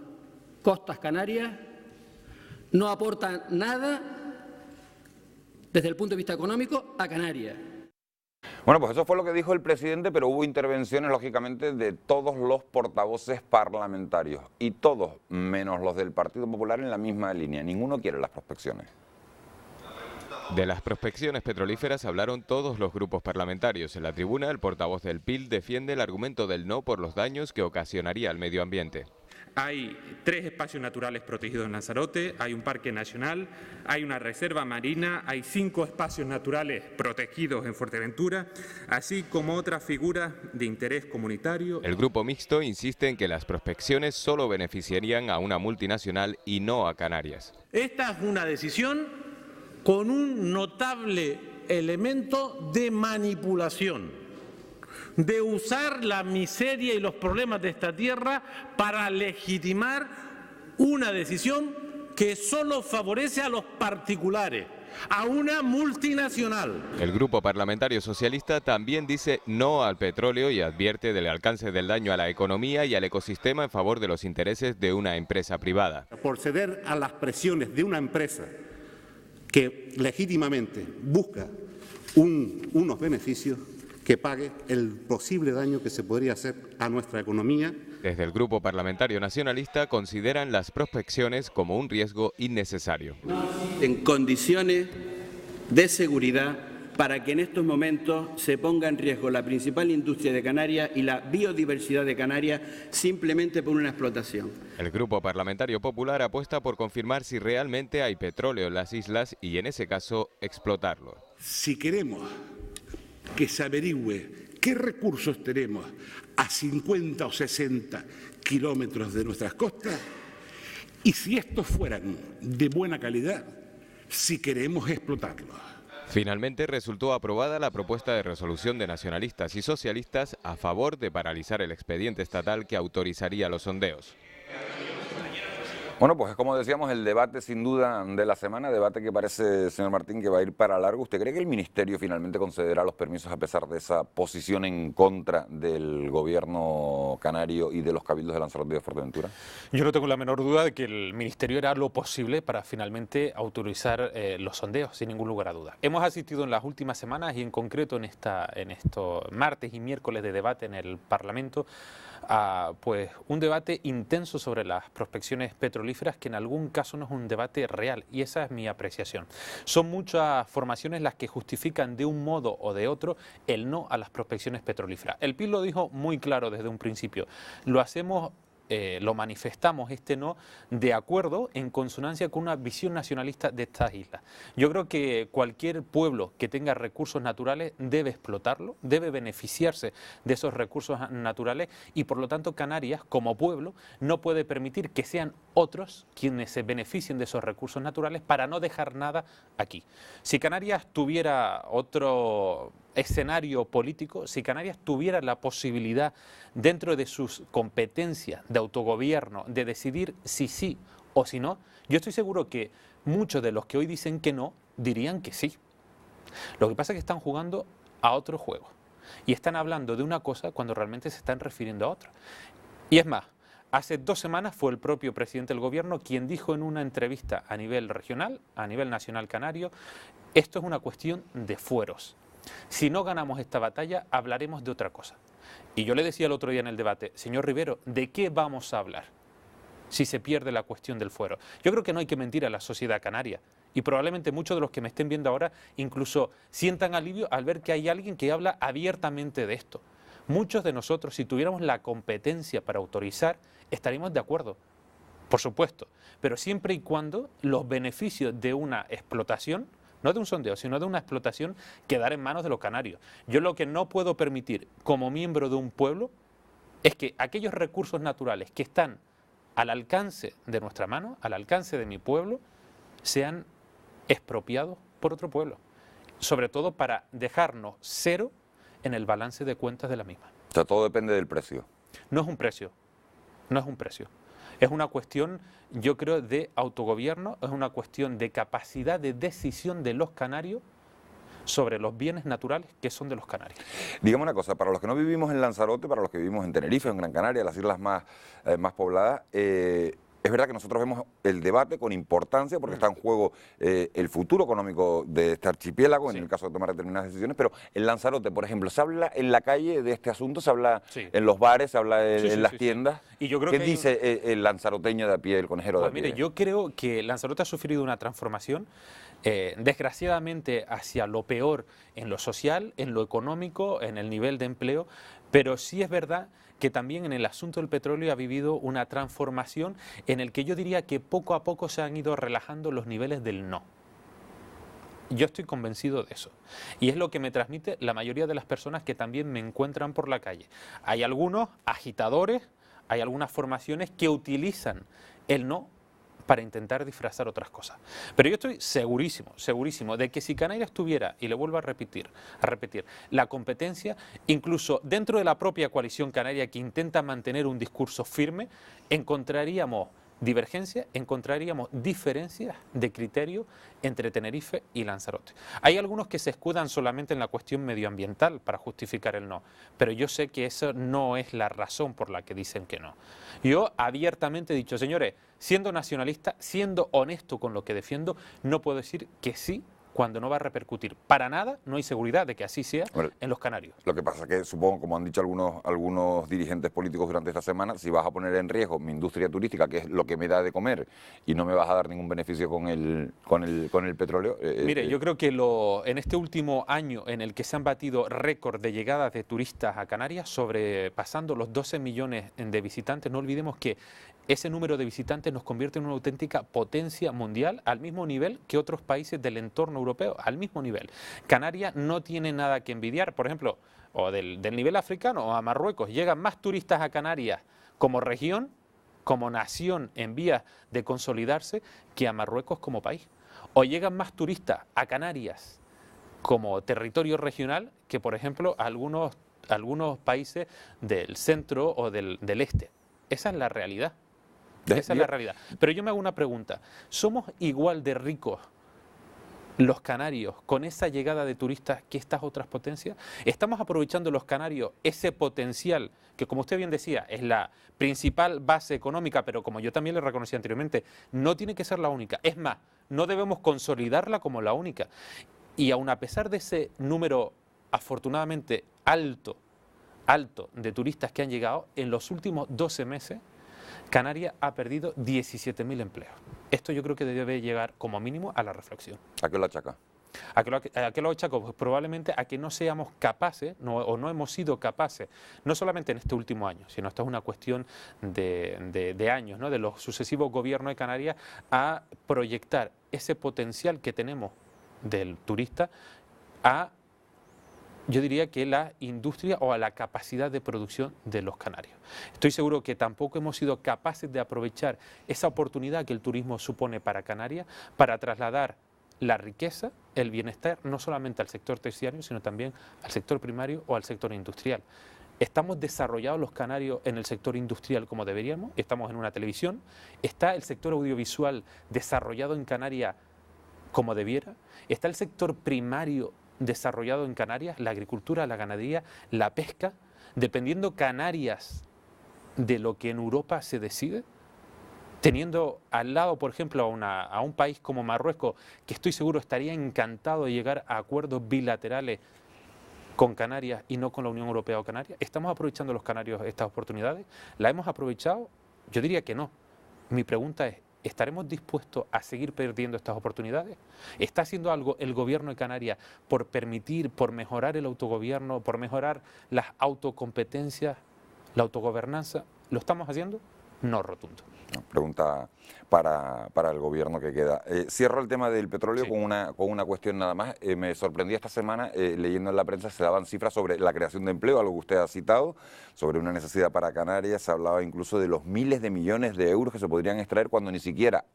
[SPEAKER 10] costas canarias no aportan nada desde el punto de vista económico a Canarias.
[SPEAKER 1] Bueno, pues eso fue lo que dijo el presidente, pero hubo intervenciones, lógicamente, de todos los portavoces parlamentarios y todos, menos los del Partido Popular, en la misma línea. Ninguno quiere las prospecciones.
[SPEAKER 3] De las prospecciones petrolíferas hablaron todos los grupos parlamentarios. En la tribuna, el portavoz del PIL defiende el argumento del no por los daños que ocasionaría al medio ambiente.
[SPEAKER 11] Hay 3 espacios naturales protegidos en Lanzarote, hay un parque nacional, hay una reserva marina, hay 5 espacios naturales protegidos en Fuerteventura, así como otras figuras de interés comunitario.
[SPEAKER 3] El grupo mixto insiste en que las prospecciones solo beneficiarían a una multinacional y no a Canarias.
[SPEAKER 12] Esta es una decisión con un notable elemento de manipulación, de usar la miseria y los problemas de esta tierra para legitimar una decisión que solo favorece a los particulares, a una multinacional.
[SPEAKER 3] El grupo parlamentario socialista también dice no al petróleo y advierte del alcance del daño a la economía y al ecosistema en favor de los intereses de una empresa privada.
[SPEAKER 13] Por ceder a las presiones de una empresa que legítimamente busca unos beneficios, que pague el posible daño que se podría hacer a nuestra economía.
[SPEAKER 3] Desde el grupo parlamentario nacionalista consideran las prospecciones como un riesgo innecesario.
[SPEAKER 14] En condiciones de seguridad para que en estos momentos se ponga en riesgo la principal industria de Canarias y la biodiversidad de Canarias simplemente por una explotación.
[SPEAKER 3] El Grupo Parlamentario Popular apuesta por confirmar si realmente hay petróleo en las islas y en ese caso explotarlo.
[SPEAKER 13] Si queremos que se averigüe qué recursos tenemos a 50 o 60 kilómetros de nuestras costas y si estos fueran de buena calidad, si queremos explotarlos.
[SPEAKER 3] Finalmente resultó aprobada la propuesta de resolución de nacionalistas y socialistas a favor de paralizar el expediente estatal que autorizaría los sondeos.
[SPEAKER 1] Bueno, pues es como decíamos, el debate sin duda de la semana, debate que parece, señor Martín, que va a ir para largo. ¿Usted cree que el Ministerio finalmente concederá los permisos a pesar de esa posición en contra del gobierno canario y de los cabildos de Lanzarote y de Fuerteventura?
[SPEAKER 2] Yo no tengo la menor duda de que el Ministerio hará lo posible para finalmente autorizar los sondeos, sin ningún lugar a dudas. Hemos asistido en las últimas semanas y en concreto en estos martes y miércoles de debate en el Parlamento a un debate intenso sobre las prospecciones petrolíferas, que en algún caso no es un debate real, y esa es mi apreciación. Son muchas formaciones las que justifican de un modo o de otro el no a las prospecciones petrolíferas. El PIL lo dijo muy claro desde un principio, lo manifestamos este no de acuerdo, en consonancia con una visión nacionalista de estas islas. Yo creo que cualquier pueblo que tenga recursos naturales debe explotarlo, debe beneficiarse de esos recursos naturales y por lo tanto Canarias como pueblo no puede permitir que sean otros quienes se beneficien de esos recursos naturales para no dejar nada aquí. Si Canarias tuviera otro escenario político, si Canarias tuviera la posibilidad dentro de sus competencias de autogobierno de decidir si sí o si no, yo estoy seguro que muchos de los que hoy dicen que no dirían que sí. Lo que pasa es que están jugando a otro juego y están hablando de una cosa cuando realmente se están refiriendo a otra. Y es más, hace 2 semanas fue el propio presidente del gobierno quien dijo en una entrevista a nivel regional, a nivel nacional canario, esto es una cuestión de fueros. Si no ganamos esta batalla, hablaremos de otra cosa. Y yo le decía el otro día en el debate, señor Rivero, ¿de qué vamos a hablar si se pierde la cuestión del fuero? Yo creo que no hay que mentir a la sociedad canaria. Y probablemente muchos de los que me estén viendo ahora incluso sientan alivio al ver que hay alguien que habla abiertamente de esto. Muchos de nosotros, si tuviéramos la competencia para autorizar, estaríamos de acuerdo, por supuesto, pero siempre y cuando los beneficios de una explotación, no de un sondeo, sino de una explotación, quedar en manos de los canarios. Yo lo que no puedo permitir como miembro de un pueblo es que aquellos recursos naturales que están al alcance de nuestra mano, al alcance de mi pueblo, sean expropiados por otro pueblo, sobre todo para dejarnos cero en el balance de cuentas de la misma.
[SPEAKER 1] O sea, todo depende del precio.
[SPEAKER 2] No es un precio, no es un precio. Es una cuestión, yo creo, de autogobierno, es una cuestión de capacidad de decisión de los canarios sobre los bienes naturales que son de los canarios.
[SPEAKER 1] Dígame una cosa, para los que no vivimos en Lanzarote, para los que vivimos en Tenerife, en Gran Canaria, las islas más pobladas, es verdad que nosotros vemos el debate con importancia porque está en juego el futuro económico de este archipiélago, en el caso de tomar determinadas decisiones, pero en Lanzarote, por ejemplo, ¿se habla en la calle de este asunto? ¿Se habla en los bares? ¿Se habla en las tiendas?
[SPEAKER 2] Y yo creo
[SPEAKER 1] ¿Qué dice el lanzaroteño de a pie, el conejero de a pie?
[SPEAKER 2] Mire, yo creo que Lanzarote ha sufrido una transformación, desgraciadamente hacia lo peor en lo social, en lo económico, en el nivel de empleo, pero sí es verdad que también en el asunto del petróleo ha vivido una transformación en el que yo diría que poco a poco se han ido relajando los niveles del no. Yo estoy convencido de eso. Y es lo que me transmite la mayoría de las personas que también me encuentran por la calle. Hay algunos agitadores, hay algunas formaciones que utilizan el no para intentar disfrazar otras cosas. Pero yo estoy segurísimo, segurísimo de que si Canarias tuviera, y le vuelvo a repetir, la competencia, incluso dentro de la propia coalición canaria que intenta mantener un discurso firme, encontraríamos divergencias, encontraríamos diferencias de criterio entre Tenerife y Lanzarote. Hay algunos que se escudan solamente en la cuestión medioambiental para justificar el no, pero yo sé que eso no es la razón por la que dicen que no. Yo abiertamente he dicho, señores, siendo nacionalista, siendo honesto con lo que defiendo, no puedo decir que sí cuando no va a repercutir. Para nada no hay seguridad de que así sea en los canarios.
[SPEAKER 1] Lo que pasa es que supongo, como han dicho algunos dirigentes políticos durante esta semana, si vas a poner en riesgo mi industria turística, que es lo que me da de comer, y no me vas a dar ningún beneficio con el petróleo...
[SPEAKER 2] Mire, yo creo que en este último año en el que se han batido récord de llegadas de turistas a Canarias, sobrepasando los 12 millones de visitantes, no olvidemos que ese número de visitantes nos convierte en una auténtica potencia mundial al mismo nivel que otros países del entorno europeo, al mismo nivel. Canarias no tiene nada que envidiar, por ejemplo, o del nivel africano o a Marruecos. Llegan más turistas a Canarias como región, como nación en vías de consolidarse, que a Marruecos como país. O llegan más turistas a Canarias como territorio regional que, por ejemplo, a algunos países del centro o del este. Esa es la realidad. Esa es la realidad. Pero yo me hago una pregunta. ¿Somos igual de ricos los canarios con esa llegada de turistas que estas otras potencias? ¿Estamos aprovechando los canarios ese potencial que, como usted bien decía, es la principal base económica, pero como yo también le reconocí anteriormente, no tiene que ser la única? Es más, no debemos consolidarla como la única. Y aun a pesar de ese número afortunadamente alto de turistas que han llegado, en los últimos 12 meses, Canarias ha perdido 17.000 empleos. Esto yo creo que debe llegar como mínimo a la reflexión.
[SPEAKER 1] ¿A qué lo achaca?
[SPEAKER 2] ¿A qué lo achaco? Pues probablemente a que no seamos capaces, o no hemos sido capaces, no solamente en este último año, sino esto es una cuestión de años, ¿no?, de los sucesivos gobiernos de Canarias, a proyectar ese potencial que tenemos del turista yo diría que la industria o a la capacidad de producción de los canarios. Estoy seguro que tampoco hemos sido capaces de aprovechar esa oportunidad que el turismo supone para Canarias para trasladar la riqueza, el bienestar, no solamente al sector terciario, sino también al sector primario o al sector industrial. ¿Estamos desarrollados los canarios en el sector industrial como deberíamos? Estamos en una televisión. ¿Está el sector audiovisual desarrollado en Canarias como debiera? ¿Está el sector primario desarrollado en Canarias, la agricultura, la ganadería, la pesca, dependiendo Canarias de lo que en Europa se decide? Teniendo al lado, por ejemplo, a un país como Marruecos, que estoy seguro estaría encantado de llegar a acuerdos bilaterales con Canarias y no con la Unión Europea o Canarias? ¿Estamos aprovechando los canarios estas oportunidades? ¿La hemos aprovechado? Yo diría que no. Mi pregunta es, ¿estaremos dispuestos a seguir perdiendo estas oportunidades? ¿Está haciendo algo el Gobierno de Canarias por permitir, por mejorar el autogobierno, por mejorar las autocompetencias, la autogobernanza? ¿Lo estamos haciendo? No, rotundo.
[SPEAKER 1] Pregunta para el gobierno que queda. Cierro el tema del petróleo, sí, con una cuestión nada más. Me sorprendí esta semana, leyendo en la prensa, se daban cifras sobre la creación de empleo, algo que usted ha citado, sobre una necesidad para Canarias. Se hablaba incluso de los miles de millones de euros que se podrían extraer cuando ni siquiera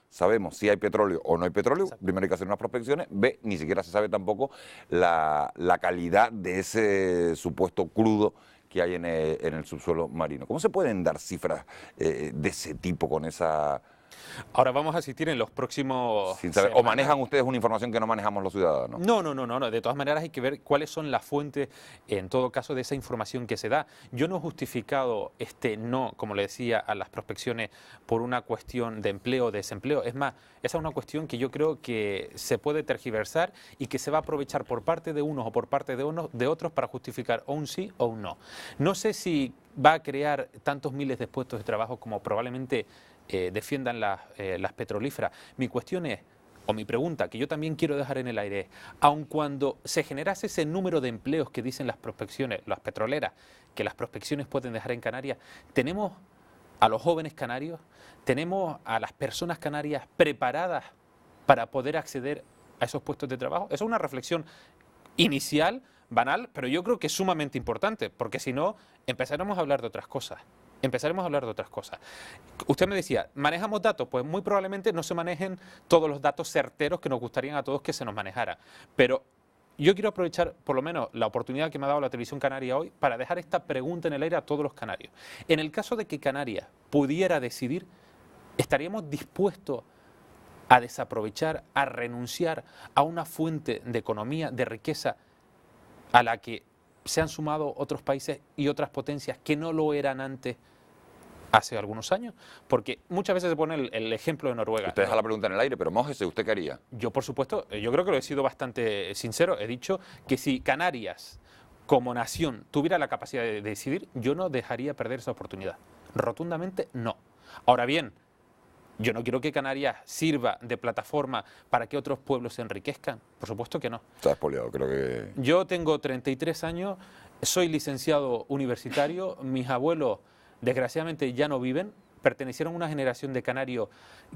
[SPEAKER 1] sabemos si hay petróleo o no hay petróleo. Exacto. Primero hay que hacer unas prospecciones. B, ni siquiera se sabe tampoco la calidad de ese supuesto crudo que hay en el subsuelo marino. ¿Cómo se pueden dar cifras de ese tipo con esa...?
[SPEAKER 2] Ahora vamos a asistir en los próximos...
[SPEAKER 1] Sin saber, ¿o manejan ustedes una información que no manejamos los ciudadanos?
[SPEAKER 2] No. De todas maneras hay que ver cuáles son las fuentes, en todo caso, de esa información que se da. Yo no he justificado no, como le decía, a las prospecciones por una cuestión de empleo o desempleo. Es más, esa es una cuestión que yo creo que se puede tergiversar y que se va a aprovechar por parte de unos o por parte de otros para justificar o un sí o un no. No sé si va a crear tantos miles de puestos de trabajo como probablemente defiendan las petrolíferas. Mi cuestión es, o mi pregunta, que yo también quiero dejar en el aire, es, aun cuando se generase ese número de empleos que dicen las prospecciones, las petroleras, que las prospecciones pueden dejar en Canarias, ¿tenemos a los jóvenes canarios, tenemos a las personas canarias preparadas para poder acceder a esos puestos de trabajo? Esa es una reflexión inicial, banal, pero yo creo que es sumamente importante, porque si no, empezaremos a hablar de otras cosas. Usted me decía, ¿manejamos datos? Pues muy probablemente no se manejen todos los datos certeros que nos gustarían a todos que se nos manejara. Pero yo quiero aprovechar por lo menos la oportunidad que me ha dado la Televisión Canaria hoy para dejar esta pregunta en el aire a todos los canarios. En el caso de que Canarias pudiera decidir, ¿estaríamos dispuestos a desaprovechar, a renunciar a una fuente de economía, de riqueza a la que se han sumado otros países y otras potencias que no lo eran antes, hace algunos años? Porque muchas veces se pone el ejemplo de Noruega.
[SPEAKER 1] Usted deja la pregunta en el aire, pero mójese, ¿usted qué haría?
[SPEAKER 2] Yo, por supuesto, yo creo que lo he sido bastante sincero. He dicho que si Canarias, como nación, tuviera la capacidad de decidir, yo no dejaría perder esa oportunidad. Rotundamente no. Ahora bien, yo no quiero que Canarias sirva de plataforma para que otros pueblos se enriquezcan. Por supuesto que no.
[SPEAKER 1] Está expoliado, creo que...
[SPEAKER 2] Yo tengo 33 años, soy licenciado universitario, mis abuelos desgraciadamente ya no viven, pertenecieron a una generación de canarios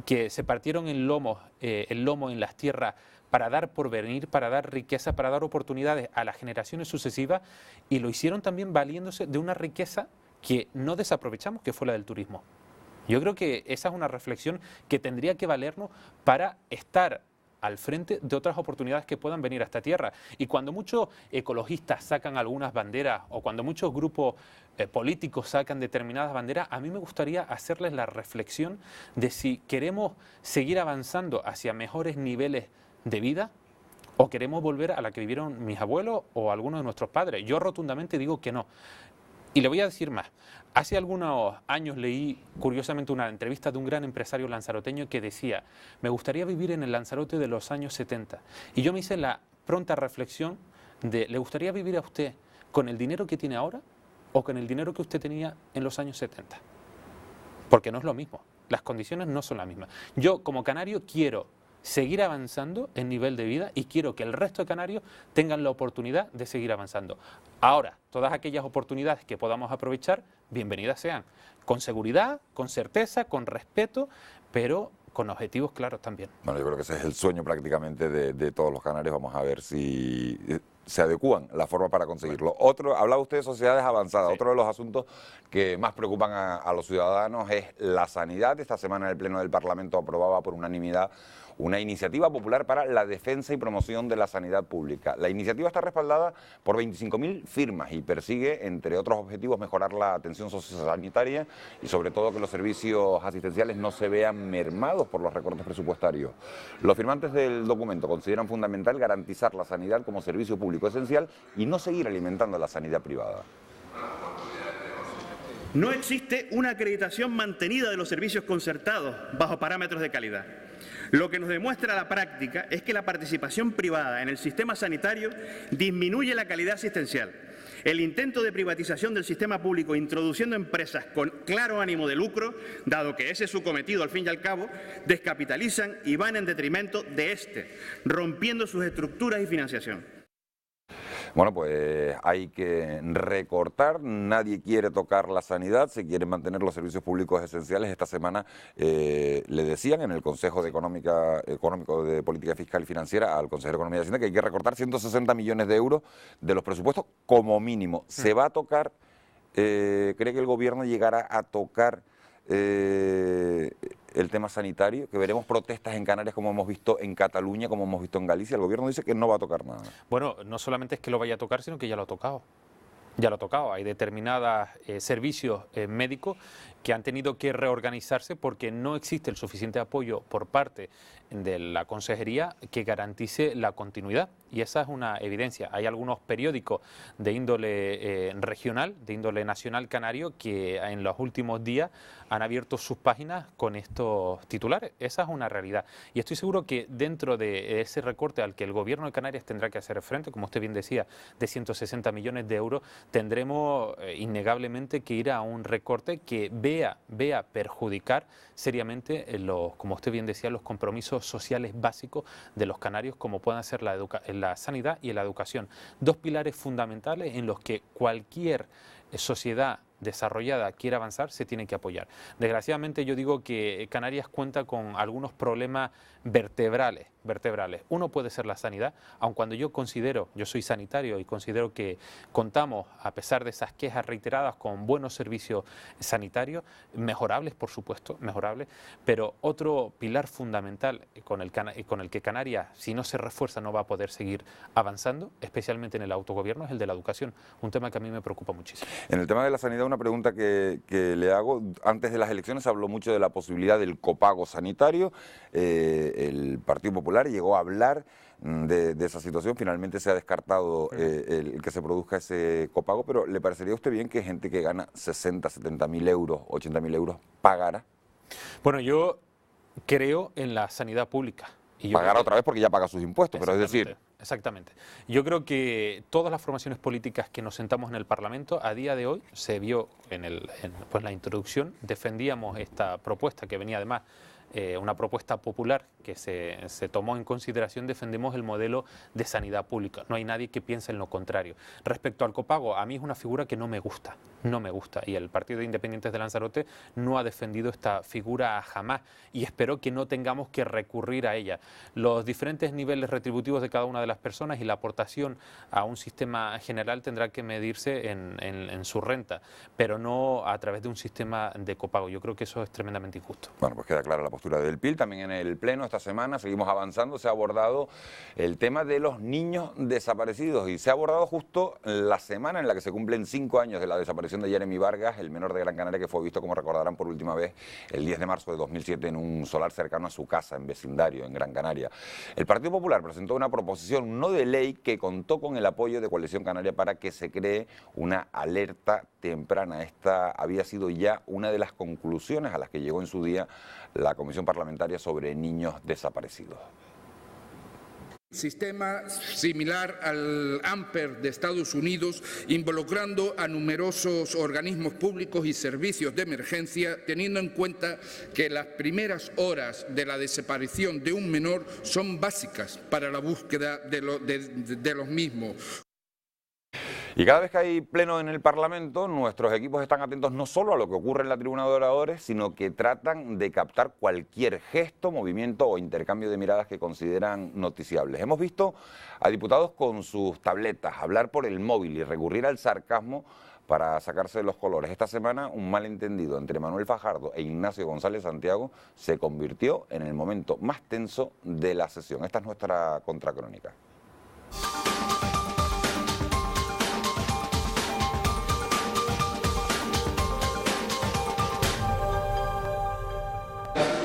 [SPEAKER 2] que se partieron el lomo en las tierras para dar porvenir, para dar riqueza, para dar oportunidades a las generaciones sucesivas, y lo hicieron también valiéndose de una riqueza que no desaprovechamos, que fue la del turismo. Yo creo que esa es una reflexión que tendría que valernos para estar al frente de otras oportunidades que puedan venir a esta tierra. Y cuando muchos ecologistas sacan algunas banderas o cuando muchos grupos políticos sacan determinadas banderas, a mí me gustaría hacerles la reflexión de si queremos seguir avanzando hacia mejores niveles de vida o queremos volver a la que vivieron mis abuelos o algunos de nuestros padres. Yo rotundamente digo que no. Y le voy a decir más. Hace algunos años leí, curiosamente, una entrevista de un gran empresario lanzaroteño que decía: me gustaría vivir en el Lanzarote de los años 70. Y yo me hice la pronta reflexión de, ¿le gustaría vivir a usted con el dinero que tiene ahora o con el dinero que usted tenía en los años 70? Porque no es lo mismo. Las condiciones no son las mismas. Yo, como canario, quiero seguir avanzando en nivel de vida y quiero que el resto de canarios tengan la oportunidad de seguir avanzando. Ahora, todas aquellas oportunidades que podamos aprovechar, bienvenidas sean, con seguridad, con certeza, con respeto, pero con objetivos claros también.
[SPEAKER 1] Bueno, yo creo que ese es el sueño prácticamente de todos los canarios. Vamos a ver si se adecúan la forma para conseguirlo. Hablaba usted de sociedades avanzadas. Sí. Otro de los asuntos que más preocupan a los ciudadanos es la sanidad. Esta semana el Pleno del Parlamento aprobaba por unanimidad una iniciativa popular para la defensa y promoción de la sanidad pública. La iniciativa está respaldada por 25.000 firmas y persigue, entre otros objetivos, mejorar la atención sociosanitaria y sobre todo que los servicios asistenciales no se vean mermados por los recortes presupuestarios. Los firmantes del documento consideran fundamental garantizar la sanidad como servicio público esencial y no seguir alimentando la sanidad privada.
[SPEAKER 15] No existe una acreditación mantenida de los servicios concertados bajo parámetros de calidad.
[SPEAKER 14] Lo que nos demuestra la práctica es que la participación privada en el sistema sanitario disminuye la calidad asistencial. El intento de privatización del sistema público introduciendo empresas con claro ánimo de lucro, dado que ese es su cometido al fin y al cabo, descapitalizan y van en detrimento de este, rompiendo sus estructuras y financiación.
[SPEAKER 1] Bueno, pues hay que recortar, nadie quiere tocar la sanidad, se quieren mantener los servicios públicos esenciales. Esta semana le decían en el Consejo Económico de Política Fiscal y Financiera al Consejero de Economía y Hacienda que hay que recortar 160 millones de euros de los presupuestos como mínimo. ¿Se va a tocar, cree que el Gobierno llegará a tocar el tema sanitario, que veremos protestas en Canarias como hemos visto en Cataluña, como hemos visto en Galicia? El Gobierno dice que no va a tocar nada.
[SPEAKER 2] Bueno, no solamente es que lo vaya a tocar, sino que ya lo ha tocado. Ya lo ha tocado. Hay determinados servicios médicos que han tenido que reorganizarse porque no existe el suficiente apoyo por parte de la Consejería que garantice la continuidad. Y esa es una evidencia. Hay algunos periódicos de índole regional, de índole nacional canario, que en los últimos días han abierto sus páginas con estos titulares. Esa es una realidad. Y estoy seguro que dentro de ese recorte al que el Gobierno de Canarias tendrá que hacer frente, como usted bien decía, de 160 millones de euros, tendremos innegablemente que ir a un recorte que vea perjudicar seriamente, como usted bien decía, los compromisos sociales básicos de los canarios, como puedan ser la sanidad y la educación. Dos pilares fundamentales en los que cualquier sociedad desarrollada quiera avanzar, se tiene que apoyar. Desgraciadamente yo digo que Canarias cuenta con algunos problemas vertebrales. Uno puede ser la sanidad, aun cuando yo soy sanitario y considero que contamos, a pesar de esas quejas reiteradas, con buenos servicios sanitarios, mejorables por supuesto, pero otro pilar fundamental con el que Canarias, si no se refuerza, no va a poder seguir avanzando, especialmente en el autogobierno, es el de la educación, un tema que a mí me preocupa muchísimo.
[SPEAKER 1] En el tema de la sanidad, una pregunta que le hago. Antes de las elecciones se habló mucho de la posibilidad del copago sanitario. El Partido Popular llegó a hablar de esa situación. Finalmente se ha descartado el que se produzca ese copago, pero ¿le parecería a usted bien que gente que gana 60, 70 mil euros, 80 mil euros pagara?
[SPEAKER 2] Bueno, yo creo en la sanidad pública.
[SPEAKER 1] Pagará otra vez porque ya paga sus impuestos, pero es decir...
[SPEAKER 2] Exactamente. Yo creo que todas las formaciones políticas que nos sentamos en el Parlamento, a día de hoy, se vio en la introducción, defendíamos esta propuesta que venía además, una propuesta popular que se tomó en consideración, defendemos el modelo de sanidad pública. No hay nadie que piense en lo contrario. Respecto al copago, a mí es una figura que no me gusta, y el Partido de Independientes de Lanzarote no ha defendido esta figura jamás y espero que no tengamos que recurrir a ella. Los diferentes niveles retributivos de cada una de las personas y la aportación a un sistema general tendrá que medirse en su renta, pero no a través de un sistema de copago. Yo creo que eso es tremendamente injusto.
[SPEAKER 1] Bueno, pues queda clara la postura del PIL. También en el Pleno esta semana seguimos avanzando, se ha abordado el tema de los niños desaparecidos y se ha abordado justo la semana en la que se cumplen 5 años de la desaparición de Jeremy Vargas, el menor de Gran Canaria, que fue visto, como recordarán, por última vez el 10 de marzo de 2007 en un solar cercano a su casa en vecindario, en Gran Canaria. El Partido Popular presentó una proposición no de ley que contó con el apoyo de Coalición Canaria para que se cree una alerta temprana. Esta había sido ya una de las conclusiones a las que llegó en su día la Comisión Parlamentaria sobre Niños Desaparecidos.
[SPEAKER 15] Sistema similar al AMPER de Estados Unidos, involucrando a numerosos organismos públicos y servicios de emergencia, teniendo en cuenta que las primeras horas de la desaparición de un menor son básicas para la búsqueda de los mismos.
[SPEAKER 1] Y cada vez que hay pleno en el Parlamento, nuestros equipos están atentos no solo a lo que ocurre en la tribuna de oradores, sino que tratan de captar cualquier gesto, movimiento o intercambio de miradas que consideran noticiables. Hemos visto a diputados con sus tabletas hablar por el móvil y recurrir al sarcasmo para sacarse de los colores. Esta semana, un malentendido entre Manuel Fajardo e Ignacio González Santiago se convirtió en el momento más tenso de la sesión. Esta es nuestra contracrónica.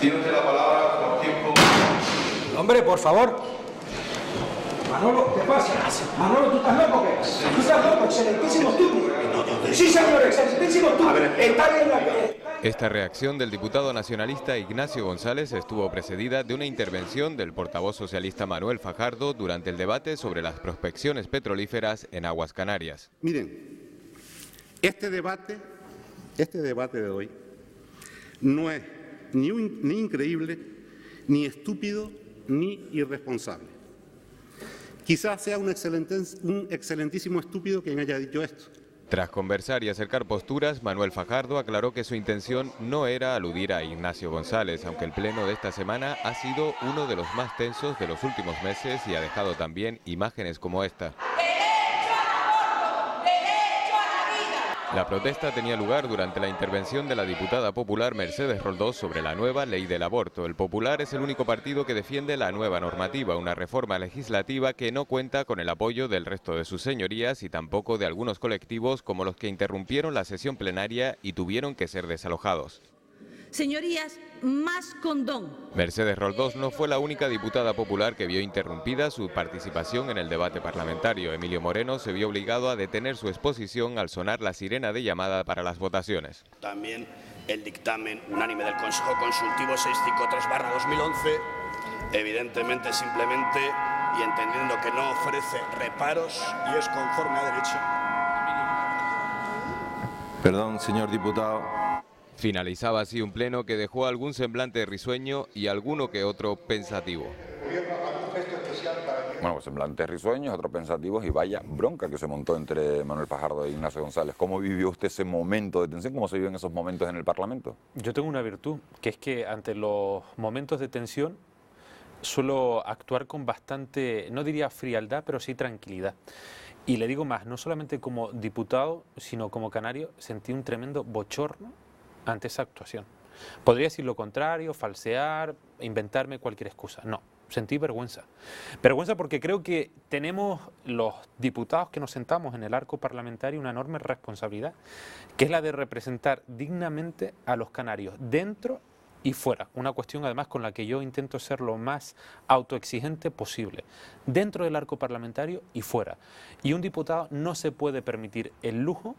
[SPEAKER 16] Tiene usted la palabra por tiempo.
[SPEAKER 17] Hombre, por favor. Manolo, ¿qué pasa? Manolo, ¿tú estás loco qué? ¿Tú estás loco? Excelentísimo tú. Sí, señor, excelentísimo tú. Está bien la...
[SPEAKER 3] Esta reacción del diputado nacionalista Ignacio González estuvo precedida de una intervención del portavoz socialista Manuel Fajardo durante el debate sobre las prospecciones petrolíferas en aguas canarias.
[SPEAKER 13] Miren, este debate de hoy no es ni increíble, ni estúpido, ni irresponsable. Quizás sea un excelentísimo estúpido quien haya dicho esto.
[SPEAKER 3] Tras conversar y acercar posturas, Manuel Fajardo aclaró que su intención no era aludir a Ignacio González, aunque el pleno de esta semana ha sido uno de los más tensos de los últimos meses y ha dejado también imágenes como esta. La protesta tenía lugar durante la intervención de la diputada popular Mercedes Roldós sobre la nueva ley del aborto. El Popular es el único partido que defiende la nueva normativa, una reforma legislativa que no cuenta con el apoyo del resto de sus señorías y tampoco de algunos colectivos como los que interrumpieron la sesión plenaria y tuvieron que ser desalojados.
[SPEAKER 18] Señorías, más condón.
[SPEAKER 3] Mercedes Roldós no fue la única diputada popular que vio interrumpida su participación en el debate parlamentario. Emilio Moreno se vio obligado a detener su exposición al sonar la sirena de llamada para las votaciones.
[SPEAKER 19] También el dictamen unánime del Consejo Consultivo 653/2011, evidentemente, simplemente y entendiendo que no ofrece reparos y es conforme a derecho.
[SPEAKER 20] Perdón, señor diputado.
[SPEAKER 3] Finalizaba así un pleno que dejó algún semblante risueño y alguno que otro pensativo.
[SPEAKER 1] Bueno, pues semblantes risueños, otros pensativos y vaya bronca que se montó entre Manuel Fajardo e Ignacio González. ¿Cómo vivió usted ese momento de tensión? ¿Cómo se vive en esos momentos en el Parlamento?
[SPEAKER 2] Yo tengo una virtud, que es que ante los momentos de tensión suelo actuar con bastante, no diría frialdad, pero sí tranquilidad. Y le digo más, no solamente como diputado, sino como canario, sentí un tremendo bochorno ante esa actuación. Podría decir lo contrario, falsear, inventarme cualquier excusa. No, sentí vergüenza. Vergüenza porque creo que tenemos los diputados que nos sentamos en el arco parlamentario una enorme responsabilidad, que es la de representar dignamente a los canarios dentro y fuera. Una cuestión además con la que yo intento ser lo más autoexigente posible, dentro del arco parlamentario y fuera. Y un diputado no se puede permitir el lujo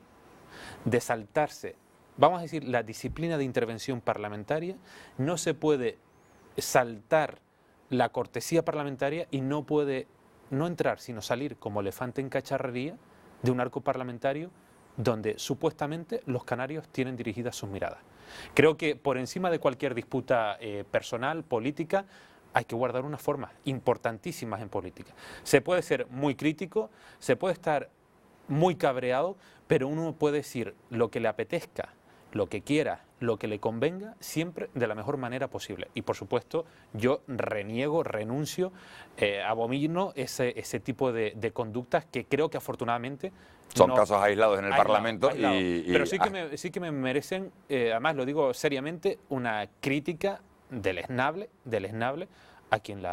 [SPEAKER 2] de saltarse, vamos a decir, la disciplina de intervención parlamentaria, no se puede saltar la cortesía parlamentaria y no puede no entrar, sino salir como elefante en cacharrería de un arco parlamentario donde supuestamente los canarios tienen dirigidas sus miradas. Creo que por encima de cualquier disputa personal, política, hay que guardar unas formas importantísimas en política. Se puede ser muy crítico, se puede estar muy cabreado, pero uno puede decir lo que le apetezca, lo que quiera, lo que le convenga, siempre de la mejor manera posible. Y por supuesto, yo reniego, renuncio, abomino ese tipo de conductas que creo que afortunadamente
[SPEAKER 1] son casos aislados en el Parlamento.
[SPEAKER 2] Pero sí que me merecen, además lo digo seriamente, una crítica deleznable a quien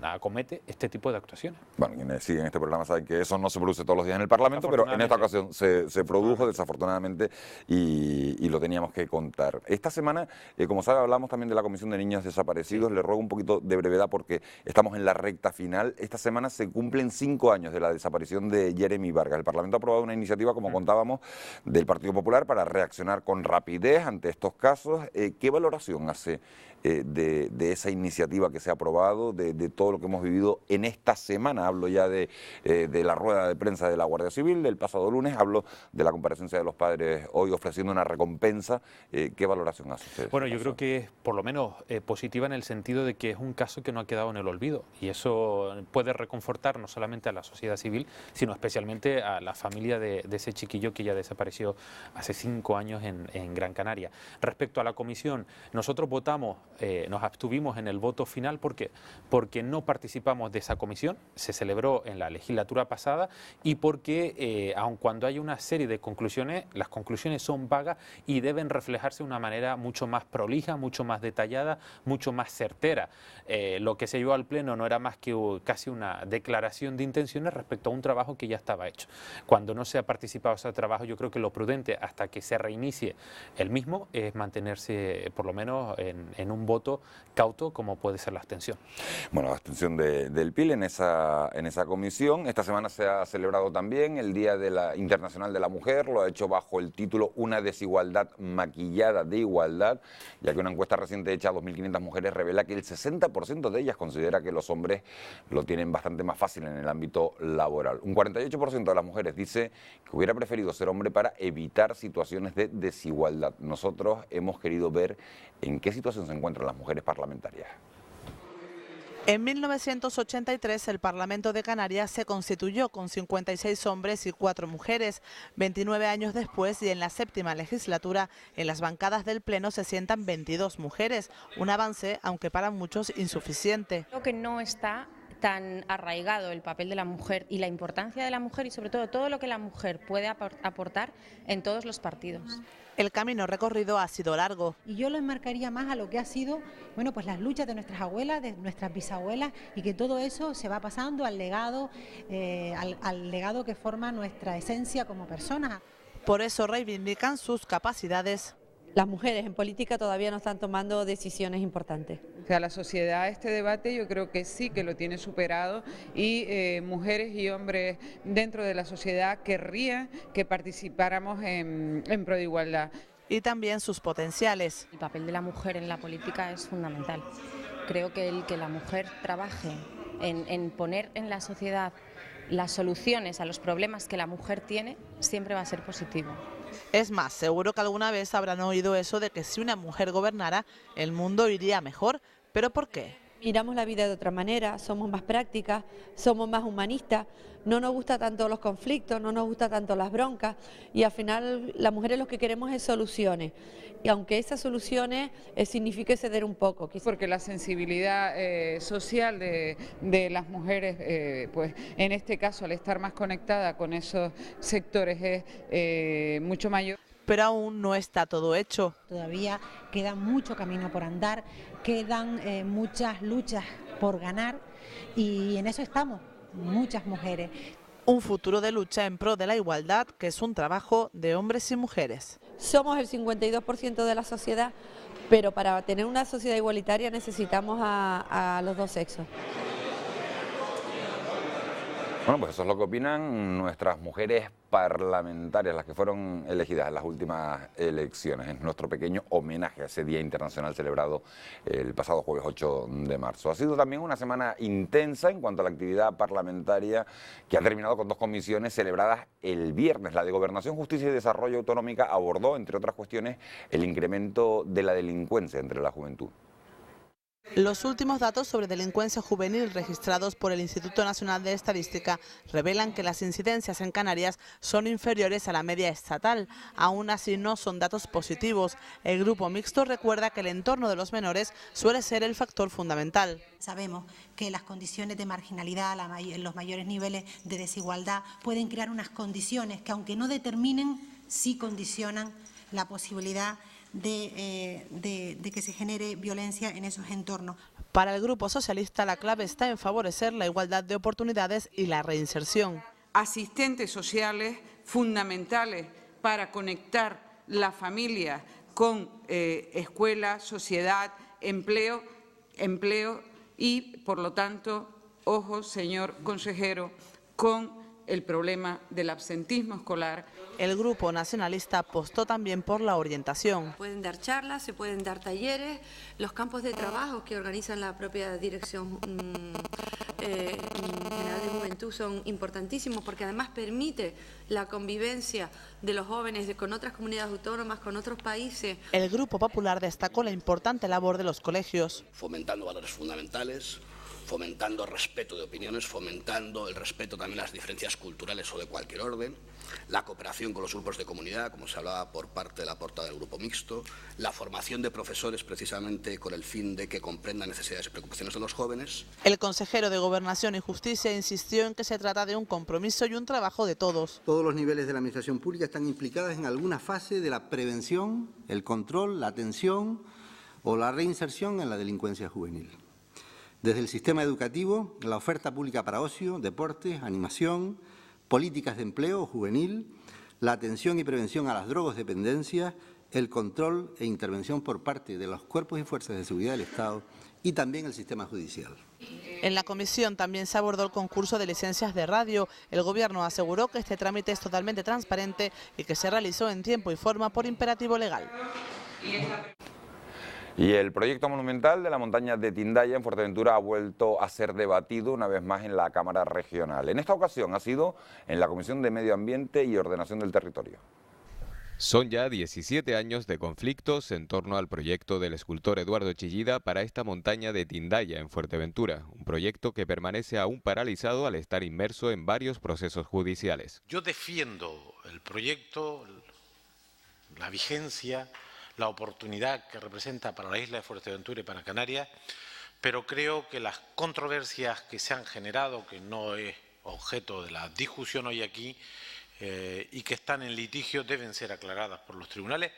[SPEAKER 2] acomete este tipo de actuaciones.
[SPEAKER 1] Bueno, quienes siguen este programa saben que eso no se produce todos los días en el Parlamento, pero en esta ocasión se produjo desafortunadamente y lo teníamos que contar. Esta semana, como sabe, hablamos también de la Comisión de Niños Desaparecidos. Le ruego un poquito de brevedad porque estamos en la recta final. Esta semana se cumplen 5 años de la desaparición de Jeremy Vargas. El Parlamento ha aprobado una iniciativa, como contábamos, del Partido Popular para reaccionar con rapidez ante estos casos. ¿Qué valoración hace de esa iniciativa que se ha aprobado, de todo lo que hemos vivido en esta semana? Hablo ya de la rueda de prensa de la Guardia Civil del pasado lunes, hablo de la comparecencia de los padres hoy ofreciendo una recompensa. ¿Qué valoración hace usted?
[SPEAKER 2] Bueno, yo creo que es por lo menos positiva en el sentido de que es un caso que no ha quedado en el olvido y eso puede reconfortar no solamente a la sociedad civil, sino especialmente a la familia de ese chiquillo que ya desapareció hace 5 años en Gran Canaria. Respecto a la comisión, nosotros votamos, nos abstuvimos en el voto final porque no participamos de esa comisión, se celebró en la legislatura pasada y porque aun cuando hay una serie de conclusiones, las conclusiones son vagas y deben reflejarse de una manera mucho más prolija, mucho más detallada, mucho más certera. Lo que se llevó al Pleno no era más que casi una declaración de intenciones respecto a un trabajo que ya estaba hecho. Cuando no se ha participado en ese trabajo, yo creo que lo prudente hasta que se reinicie el mismo es mantenerse por lo menos en un voto cauto como puede ser la la abstención.
[SPEAKER 1] Bueno, la abstención del PIL en esa comisión. Esta semana se ha celebrado también el Día Internacional de la Mujer, lo ha hecho bajo el título Una desigualdad maquillada de igualdad, ya que una encuesta reciente hecha a 2.500 mujeres revela que el 60% de ellas considera que los hombres lo tienen bastante más fácil en el ámbito laboral. Un 48% de las mujeres dice que hubiera preferido ser hombre para evitar situaciones de desigualdad. Nosotros hemos querido ver en qué situación se encuentran las mujeres parlamentarias.
[SPEAKER 4] En 1983 el Parlamento de Canarias se constituyó con 56 hombres y 4 mujeres. 29 años después y en la 7ª legislatura, en las bancadas del Pleno se sientan 22 mujeres. Un avance, aunque para muchos insuficiente.
[SPEAKER 20] Creo que no está tan arraigado el papel de la mujer y la importancia de la mujer y sobre todo lo que la mujer puede aportar en todos los partidos.
[SPEAKER 4] El camino recorrido ha sido largo.
[SPEAKER 21] Y yo lo enmarcaría más a lo que ha sido, bueno, pues las luchas de nuestras abuelas, de nuestras bisabuelas, y que todo eso se va pasando al legado, al legado que forma nuestra esencia como personas.
[SPEAKER 4] Por eso reivindican sus capacidades.
[SPEAKER 22] Las mujeres en política todavía no están tomando decisiones importantes.
[SPEAKER 23] O sea, la sociedad, este debate yo creo que sí que lo tiene superado y mujeres y hombres dentro de la sociedad querrían que participáramos en pro de igualdad.
[SPEAKER 4] Y también sus potenciales.
[SPEAKER 20] El papel de la mujer en la política es fundamental. Creo que el que la mujer trabaje en poner en la sociedad las soluciones a los problemas que la mujer tiene siempre va a ser positivo.
[SPEAKER 4] Es más, seguro que alguna vez habrán oído eso de que si una mujer gobernara, el mundo iría mejor. ¿Pero por qué?
[SPEAKER 22] Miramos la vida de otra manera, somos más prácticas, somos más humanistas, no nos gustan tanto los conflictos, no nos gustan tanto las broncas y al final las mujeres lo que queremos es soluciones. Y aunque esas soluciones signifique ceder un poco.
[SPEAKER 23] Porque la sensibilidad social de las mujeres, pues en este caso al estar más conectada con esos sectores es mucho mayor.
[SPEAKER 4] Pero aún no está todo hecho.
[SPEAKER 21] Todavía queda mucho camino por andar, quedan muchas luchas por ganar y en eso estamos, muchas mujeres.
[SPEAKER 4] Un futuro de lucha en pro de la igualdad, que es un trabajo de hombres y mujeres.
[SPEAKER 22] Somos el 52% de la sociedad, pero para tener una sociedad igualitaria necesitamos a los dos sexos.
[SPEAKER 1] Bueno, pues eso es lo que opinan nuestras mujeres parlamentarias, las que fueron elegidas en las últimas elecciones. Es nuestro pequeño homenaje a ese Día Internacional celebrado el pasado jueves 8 de marzo. Ha sido también una semana intensa en cuanto a la actividad parlamentaria, que ha terminado con 2 comisiones celebradas el viernes. La de Gobernación, Justicia y Desarrollo Autonómica abordó, entre otras cuestiones, el incremento de la delincuencia entre la juventud.
[SPEAKER 4] Los últimos datos sobre delincuencia juvenil registrados por el Instituto Nacional de Estadística revelan que las incidencias en Canarias son inferiores a la media estatal. Aún así no son datos positivos. El grupo mixto recuerda que el entorno de los menores suele ser el factor fundamental.
[SPEAKER 21] Sabemos que las condiciones de marginalidad, los mayores niveles de desigualdad pueden crear unas condiciones que, aunque no determinen, sí condicionan la posibilidad de que se genere violencia en esos entornos.
[SPEAKER 4] Para el Grupo Socialista, la clave está en favorecer la igualdad de oportunidades y la reinserción.
[SPEAKER 23] Asistentes sociales fundamentales para conectar la familia con escuela, sociedad, empleo y, por lo tanto, ojo, señor consejero, con el problema del absentismo escolar.
[SPEAKER 4] El Grupo Nacionalista apostó también por la orientación.
[SPEAKER 24] Pueden dar charlas, se pueden dar talleres, los campos de trabajo que organizan la propia Dirección General de Juventud son importantísimos porque además permite la convivencia de los jóvenes con otras comunidades autónomas, con otros países.
[SPEAKER 4] El Grupo Popular destacó la importante labor de los colegios.
[SPEAKER 19] Fomentando valores fundamentales, fomentando el respeto de opiniones, fomentando el respeto también a las diferencias culturales o de cualquier orden, la cooperación con los grupos de comunidad, como se hablaba por parte de la portada del grupo mixto, la formación de profesores precisamente con el fin de que comprendan necesidades y preocupaciones de los jóvenes.
[SPEAKER 4] El consejero de Gobernación y Justicia insistió en que se trata de un compromiso y un trabajo de todos.
[SPEAKER 25] Todos los niveles de la administración pública están implicados en alguna fase de la prevención, el control, la atención o la reinserción en la delincuencia juvenil. Desde el sistema educativo, la oferta pública para ocio, deporte, animación, políticas de empleo juvenil, la atención y prevención a las drogodependencias, el control e intervención por parte de los cuerpos y fuerzas de seguridad del Estado y también el sistema judicial.
[SPEAKER 4] En la comisión también se abordó el concurso de licencias de radio. El Gobierno aseguró que este trámite es totalmente transparente y que se realizó en tiempo y forma por imperativo legal.
[SPEAKER 1] Y el proyecto monumental de la montaña de Tindaya en Fuerteventura ha vuelto a ser debatido una vez más en la Cámara Regional. En esta ocasión ha sido en la Comisión de Medio Ambiente y Ordenación del Territorio.
[SPEAKER 3] Son ya 17 años de conflictos en torno al proyecto del escultor Eduardo Chillida para esta montaña de Tindaya en Fuerteventura, un proyecto que permanece aún paralizado al estar inmerso en varios procesos judiciales.
[SPEAKER 5] Yo defiendo el proyecto, la vigencia, la oportunidad que representa para la isla de Fuerteventura y para Canarias, pero creo que las controversias que se han generado, que no es objeto de la discusión hoy aquí, y que están en litigio deben ser aclaradas por los tribunales,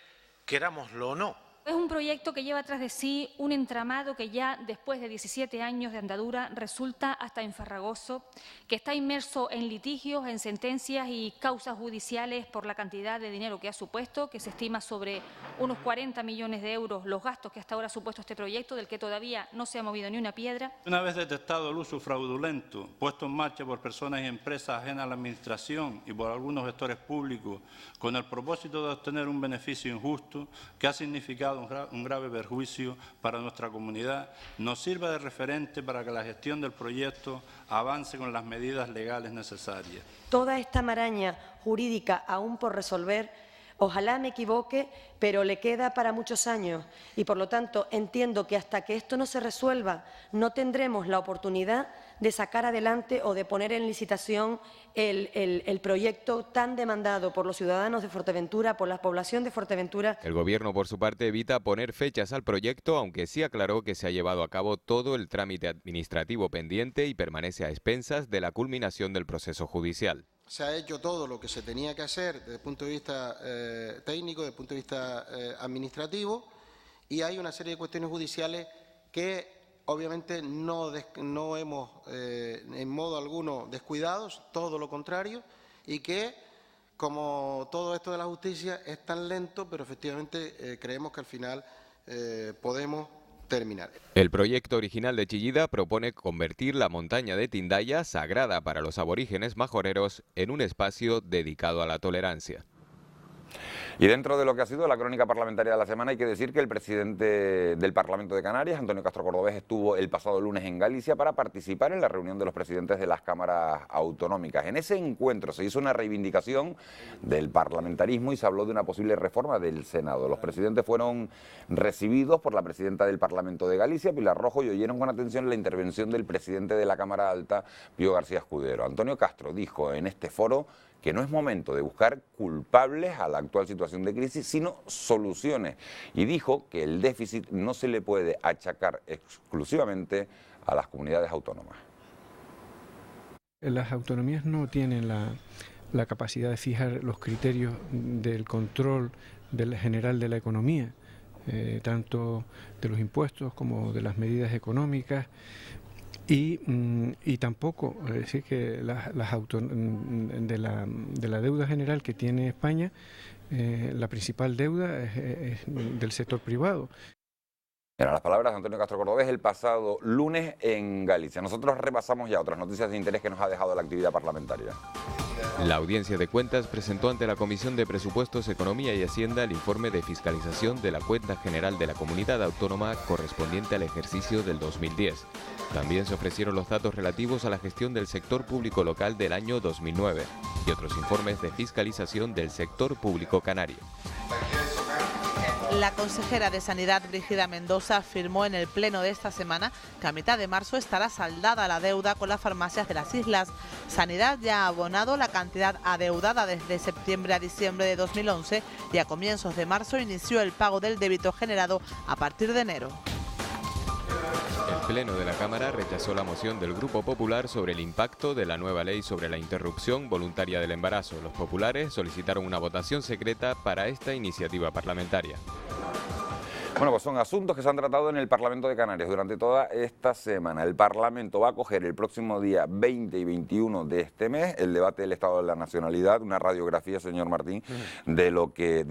[SPEAKER 5] querámoslo o no.
[SPEAKER 6] Es un proyecto que lleva tras de sí un entramado que ya después de 17 años de andadura resulta hasta enfarragoso, que está inmerso en litigios, en sentencias y causas judiciales por la cantidad de dinero que ha supuesto, que se estima sobre unos 40 millones de euros los gastos que hasta ahora ha supuesto este proyecto, del que todavía no se ha movido ni una piedra.
[SPEAKER 7] Una vez detectado el uso fraudulento puesto en marcha por personas y empresas ajenas a la Administración y por algunos gestores públicos con el propósito de obtener un beneficio injusto que ha significado un grave perjuicio para nuestra comunidad, nos sirva de referente para que la gestión del proyecto avance con las medidas legales necesarias.
[SPEAKER 8] Toda esta maraña jurídica aún por resolver, ojalá me equivoque, pero le queda para muchos años y por lo tanto entiendo que hasta que esto no se resuelva no tendremos la oportunidad de sacar adelante o de poner en licitación el proyecto tan demandado por los ciudadanos de Fuerteventura, por la población de Fuerteventura.
[SPEAKER 3] El Gobierno, por su parte, evita poner fechas al proyecto, aunque sí aclaró que se ha llevado a cabo todo el trámite administrativo pendiente y permanece a expensas de la culminación del proceso judicial.
[SPEAKER 9] Se ha hecho todo lo que se tenía que hacer desde el punto de vista técnico, desde el punto de vista administrativo, y hay una serie de cuestiones judiciales que obviamente no hemos en modo alguno descuidados, todo lo contrario, y que, como todo esto de la justicia, es tan lento, pero efectivamente creemos que al final podemos terminar.
[SPEAKER 3] El proyecto original de Chillida propone convertir la montaña de Tindaya, sagrada para los aborígenes majoreros, en un espacio dedicado a la tolerancia.
[SPEAKER 1] Y dentro de lo que ha sido la crónica parlamentaria de la semana, hay que decir que el presidente del Parlamento de Canarias, Antonio Castro Cordobés, estuvo el pasado lunes en Galicia para participar en la reunión de los presidentes de las cámaras autonómicas. En ese encuentro se hizo una reivindicación del parlamentarismo y se habló de una posible reforma del Senado. Los presidentes fueron recibidos por la presidenta del Parlamento de Galicia, Pilar Rojo, y oyeron con atención la intervención del presidente de la Cámara Alta, Pío García Escudero. Antonio Castro dijo en este foro que no es momento de buscar culpables a la actual situación de crisis, sino soluciones. Y dijo que el déficit no se le puede achacar exclusivamente a las comunidades autónomas.
[SPEAKER 26] Las autonomías no tienen la capacidad de fijar los criterios del control general de la economía, tanto de los impuestos como de las medidas económicas. Y tampoco, es decir, que de la deuda general que tiene España, la principal deuda es del sector privado.
[SPEAKER 1] Eran las palabras de Antonio Castro Cordobés el pasado lunes en Galicia. Nosotros repasamos ya otras noticias de interés que nos ha dejado la actividad parlamentaria.
[SPEAKER 3] La Audiencia de Cuentas presentó ante la Comisión de Presupuestos, Economía y Hacienda el informe de fiscalización de la Cuenta General de la Comunidad Autónoma correspondiente al ejercicio del 2010. También se ofrecieron los datos relativos a la gestión del sector público local del año 2009 y otros informes de fiscalización del sector público canario.
[SPEAKER 4] La consejera de Sanidad, Brígida Mendoza, afirmó en el pleno de esta semana que a mitad de marzo estará saldada la deuda con las farmacias de las islas. Sanidad ya ha abonado la cantidad adeudada desde septiembre a diciembre de 2011 y a comienzos de marzo inició el pago del débito generado a partir de enero.
[SPEAKER 3] El Pleno de la Cámara rechazó la moción del Grupo Popular sobre el impacto de la nueva ley sobre la interrupción voluntaria del embarazo. Los populares solicitaron una votación secreta para esta iniciativa parlamentaria.
[SPEAKER 1] Bueno, pues son asuntos que se han tratado en el Parlamento de Canarias durante toda esta semana. El Parlamento va a acoger el próximo día 20 y 21 de este mes el debate del Estado de la Nacionalidad, una radiografía, señor Martín, de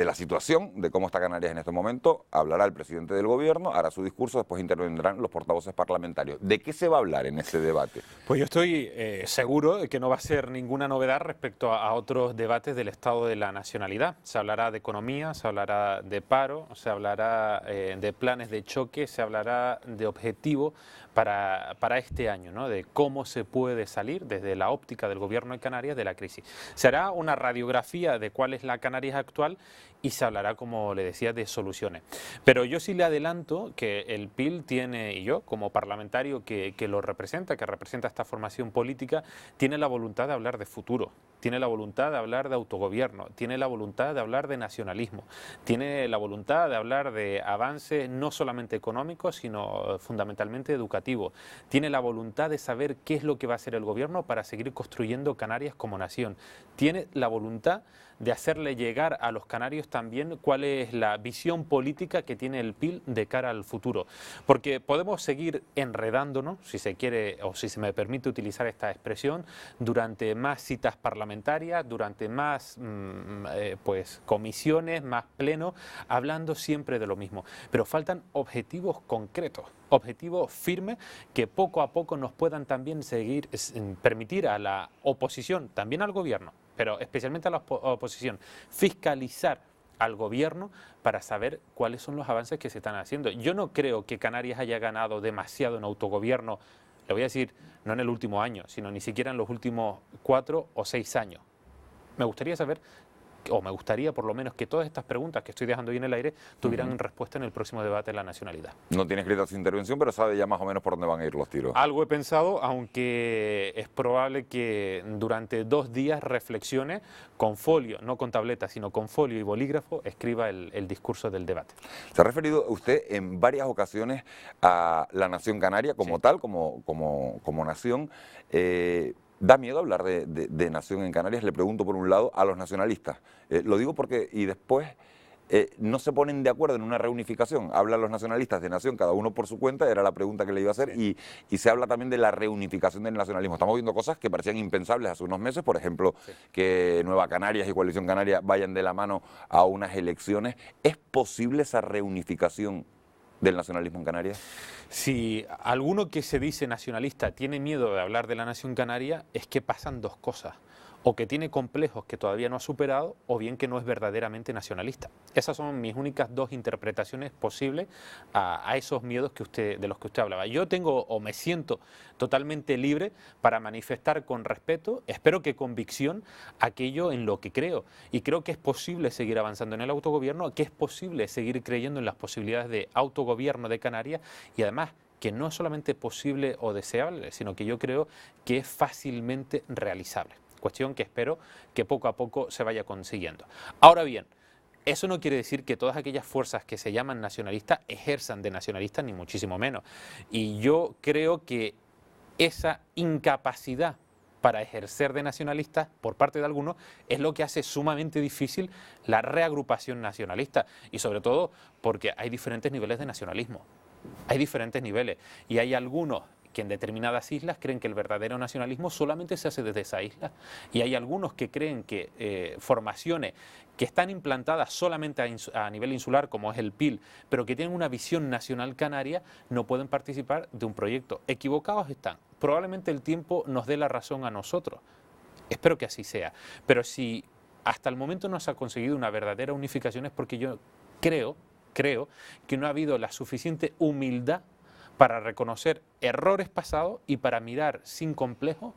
[SPEAKER 1] la situación, de cómo está Canarias en este momento. Hablará el presidente del Gobierno, hará su discurso, después intervendrán los portavoces parlamentarios. ¿De qué se va a hablar en ese debate?
[SPEAKER 2] Pues yo estoy seguro de que no va a ser ninguna novedad respecto a otros debates del Estado de la Nacionalidad. Se hablará de economía, se hablará de paro, se hablará de planes de choque, se hablará de objetivo para este año, ¿no? De cómo se puede salir desde la óptica del Gobierno de Canarias de la crisis. Se hará una radiografía de cuál es la Canarias actual y se hablará, como le decía, de soluciones. Pero yo sí le adelanto que el PIL tiene, y yo como parlamentario que lo representa, que representa esta formación política, tiene la voluntad de hablar de futuro, tiene la voluntad de hablar de autogobierno, tiene la voluntad de hablar de nacionalismo, tiene la voluntad de hablar de avances no solamente económicos, sino fundamentalmente educativos, tiene la voluntad de saber qué es lo que va a hacer el gobierno para seguir construyendo Canarias como nación, tiene la voluntad de hacerle llegar a los canarios también cuál es la visión política que tiene el PIL de cara al futuro. Porque podemos seguir enredándonos, si se quiere o si se me permite utilizar esta expresión, durante más citas parlamentarias, durante más pues comisiones, más plenos, hablando siempre de lo mismo. Pero faltan objetivos concretos, objetivos firmes que poco a poco nos puedan también permitir a la oposición, también al gobierno, pero especialmente a la oposición, fiscalizar al gobierno para saber cuáles son los avances que se están haciendo. Yo no creo que Canarias haya ganado demasiado en autogobierno, le voy a decir, no en el último año, sino ni siquiera en los últimos 4 o 6 años. Me gustaría saber, o me gustaría por lo menos que todas estas preguntas que estoy dejando ahí en el aire tuvieran respuesta en el próximo debate de la nacionalidad.
[SPEAKER 1] No tiene escrita su intervención, pero sabe ya más o menos por dónde van a ir los tiros.
[SPEAKER 2] Algo he pensado, aunque es probable que durante 2 días reflexione con folio, no con tableta, sino con folio y bolígrafo, escriba el discurso del debate.
[SPEAKER 1] Se ha referido usted en varias ocasiones a la nación canaria como tal, como nación. ¿Da miedo hablar de nación en Canarias? Le pregunto por un lado a los nacionalistas. Lo digo porque, y después, no se ponen de acuerdo en una reunificación. Hablan los nacionalistas de nación, cada uno por su cuenta, era la pregunta que le iba a hacer, y se habla también de la reunificación del nacionalismo. Estamos viendo cosas que parecían impensables hace unos meses, por ejemplo, que Nueva Canarias y Coalición Canaria vayan de la mano a unas elecciones. ¿Es posible esa reunificación del nacionalismo en Canarias?
[SPEAKER 2] Si alguno que se dice nacionalista tiene miedo de hablar de la nación canaria, es que pasan 2 cosas. O que tiene complejos que todavía no ha superado, o bien que no es verdaderamente nacionalista. Esas son mis únicas 2 interpretaciones posibles a esos miedos de los que usted hablaba. Yo tengo, o me siento totalmente libre para manifestar con respeto, espero que convicción, aquello en lo que creo. Y creo que es posible seguir avanzando en el autogobierno, que es posible seguir creyendo en las posibilidades de autogobierno de Canarias, y además que no es solamente posible o deseable, sino que yo creo que es fácilmente realizable. Cuestión que espero que poco a poco se vaya consiguiendo. Ahora bien, eso no quiere decir que todas aquellas fuerzas que se llaman nacionalistas ejerzan de nacionalistas, ni muchísimo menos. Y yo creo que esa incapacidad para ejercer de nacionalistas por parte de algunos es lo que hace sumamente difícil la reagrupación nacionalista, y sobre todo porque hay diferentes niveles de nacionalismo. Hay diferentes niveles y hay algunos que en determinadas islas creen que el verdadero nacionalismo solamente se hace desde esa isla, y hay algunos que creen que formaciones que están implantadas solamente a nivel insular, como es el PIL, pero que tienen una visión nacional canaria, no pueden participar de un proyecto. Equivocados están. Probablemente el tiempo nos dé la razón a nosotros. Espero que así sea. Pero si hasta el momento no se ha conseguido una verdadera unificación, es porque yo creo que no ha habido la suficiente humildad para reconocer errores pasados y para mirar sin complejo,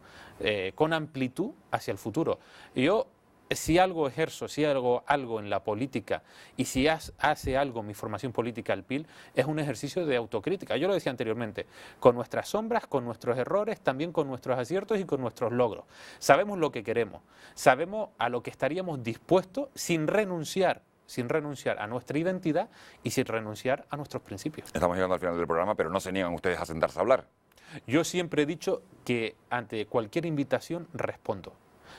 [SPEAKER 2] con amplitud hacia el futuro. Yo, si algo ejerzo, si hago algo en la política, y si hace algo mi formación política al PIL, es un ejercicio de autocrítica. Yo lo decía anteriormente, con nuestras sombras, con nuestros errores, también con nuestros aciertos y con nuestros logros. Sabemos lo que queremos, sabemos a lo que estaríamos dispuestos sin renunciar a nuestra identidad y sin renunciar a nuestros principios.
[SPEAKER 1] Estamos llegando al final del programa, pero no se niegan ustedes a sentarse a hablar.
[SPEAKER 2] Yo siempre he dicho que ante cualquier invitación respondo.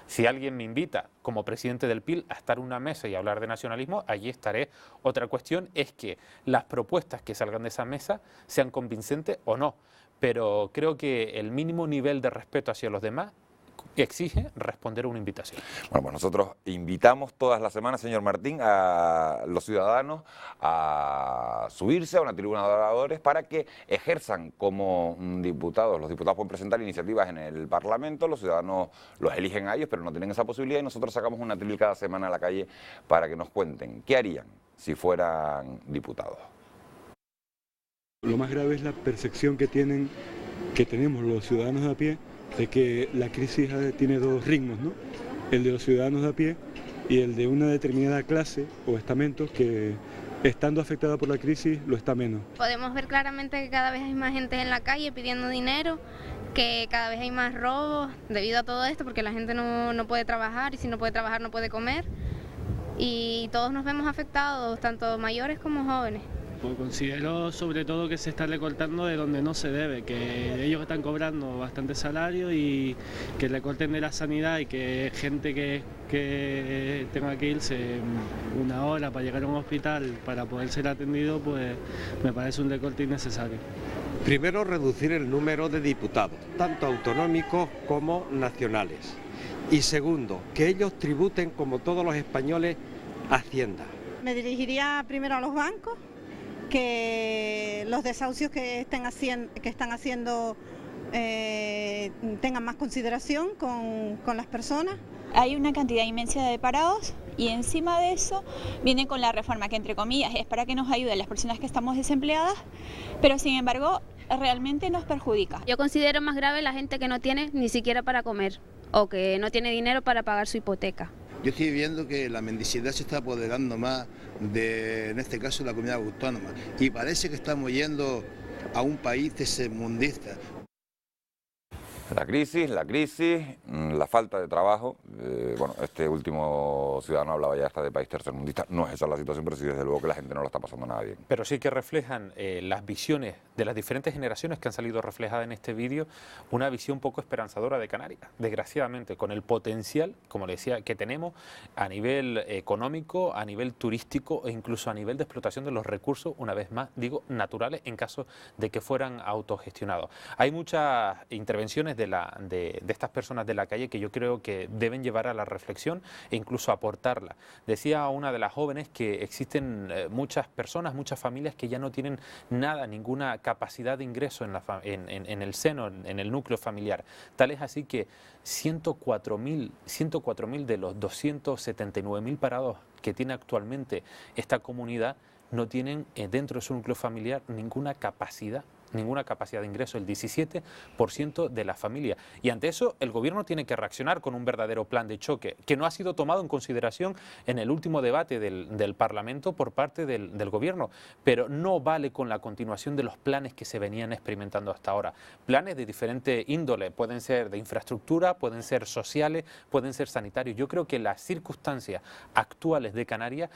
[SPEAKER 2] Si alguien me invita como presidente del PIL a estar en una mesa y hablar de nacionalismo, allí estaré. Otra cuestión es que las propuestas que salgan de esa mesa sean convincentes o no. Pero creo que el mínimo nivel de respeto hacia los demás exige responder a una invitación.
[SPEAKER 1] Bueno, pues nosotros invitamos todas las semanas, señor Martín, a los ciudadanos a subirse a una tribuna de oradores para que ejerzan como diputados. Los diputados pueden presentar iniciativas en el Parlamento, los ciudadanos los eligen a ellos, pero no tienen esa posibilidad y nosotros sacamos una tril cada semana a la calle para que nos cuenten qué harían si fueran diputados.
[SPEAKER 10] Lo más grave es la percepción que tenemos los ciudadanos de a pie de que la crisis tiene dos ritmos, ¿no? El de los ciudadanos de a pie y el de una determinada clase o estamentos que, estando afectada por la crisis, lo está menos.
[SPEAKER 11] Podemos ver claramente que cada vez hay más gente en la calle pidiendo dinero, que cada vez hay más robos debido a todo esto, porque la gente no puede trabajar y si no puede trabajar no puede comer y todos nos vemos afectados, tanto mayores como jóvenes.
[SPEAKER 12] Pues considero sobre todo que se está recortando de donde no se debe, que ellos están cobrando bastante salario y que recorten de la sanidad y que gente que tenga que irse una hora para llegar a un hospital para poder ser atendido, pues me parece un recorte innecesario.
[SPEAKER 14] Primero, reducir el número de diputados, tanto autonómicos como nacionales. Y segundo, que ellos tributen como todos los españoles Hacienda.
[SPEAKER 15] Me dirigiría primero a los bancos, que los desahucios que están haciendo tengan más consideración con las personas.
[SPEAKER 16] Hay una cantidad inmensa de parados y encima de eso viene con la reforma que, entre comillas, es para que nos ayude a las personas que estamos desempleadas, pero sin embargo realmente nos perjudica.
[SPEAKER 11] Yo considero más grave la gente que no tiene ni siquiera para comer o que no tiene dinero para pagar su hipoteca.
[SPEAKER 27] Yo estoy viendo que la mendicidad se está apoderando más de, en este caso, la comunidad autónoma. Y parece que estamos yendo a un país tercermundista.
[SPEAKER 1] La crisis, la falta de trabajo. Bueno, este último ciudadano hablaba ya hasta de país tercermundista. No es esa la situación, pero sí desde luego que la gente no lo está pasando nada bien.
[SPEAKER 2] Pero sí que reflejan las visiones de las diferentes generaciones que han salido reflejadas en este vídeo, una visión poco esperanzadora de Canarias, desgraciadamente, con el potencial, como le decía, que tenemos a nivel económico, a nivel turístico e incluso a nivel de explotación de los recursos, una vez más, digo, naturales, en caso de que fueran autogestionados. Hay muchas intervenciones de estas personas de la calle que yo creo que deben llevar a la reflexión e incluso aportarla. Decía una de las jóvenes que existen muchas personas, muchas familias que ya no tienen nada, ninguna capacidad de ingreso en el seno, en el núcleo familiar. Tal es así que 104.000 de los 279.000 parados que tiene actualmente esta comunidad no tienen dentro de su núcleo familiar ninguna capacidad de ingreso, el 17% de la familia. Y ante eso el gobierno tiene que reaccionar con un verdadero plan de choque, que no ha sido tomado en consideración en el último debate del Parlamento por parte del gobierno, pero no vale con la continuación de los planes que se venían experimentando hasta ahora. Planes de diferente índole, pueden ser de infraestructura, pueden ser sociales, pueden ser sanitarios. Yo creo que las circunstancias actuales de Canarias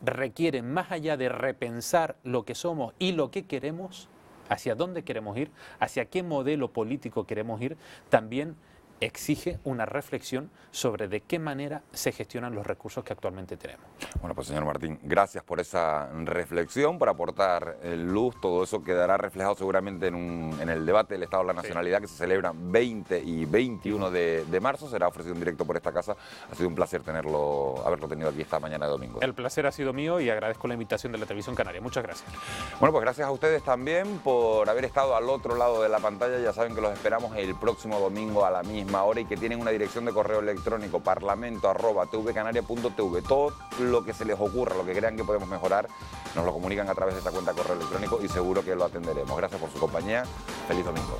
[SPEAKER 2] requieren, más allá de repensar lo que somos y lo que queremos, hacia dónde queremos ir, hacia qué modelo político queremos ir, también exige una reflexión sobre de qué manera se gestionan los recursos que actualmente tenemos.
[SPEAKER 1] Bueno, pues señor Martín, gracias por esa reflexión, por aportar luz. Todo eso quedará reflejado seguramente en el debate del Estado de la Nacionalidad que se celebra 20 y 21 de marzo. Será ofrecido en directo por esta casa. Ha sido un placer haberlo tenido aquí esta mañana de domingo.
[SPEAKER 2] El placer ha sido mío y agradezco la invitación de la Televisión Canaria. Muchas gracias.
[SPEAKER 1] Bueno, pues gracias a ustedes también por haber estado al otro lado de la pantalla. Ya saben que los esperamos el próximo domingo a la misma hora y que tienen una dirección de correo electrónico parlamento@tvcanaria.tv. Todo lo que se les ocurra, lo que crean que podemos mejorar, nos lo comunican a través de esta cuenta de correo electrónico y seguro que lo atenderemos. Gracias por su compañía. Feliz domingo.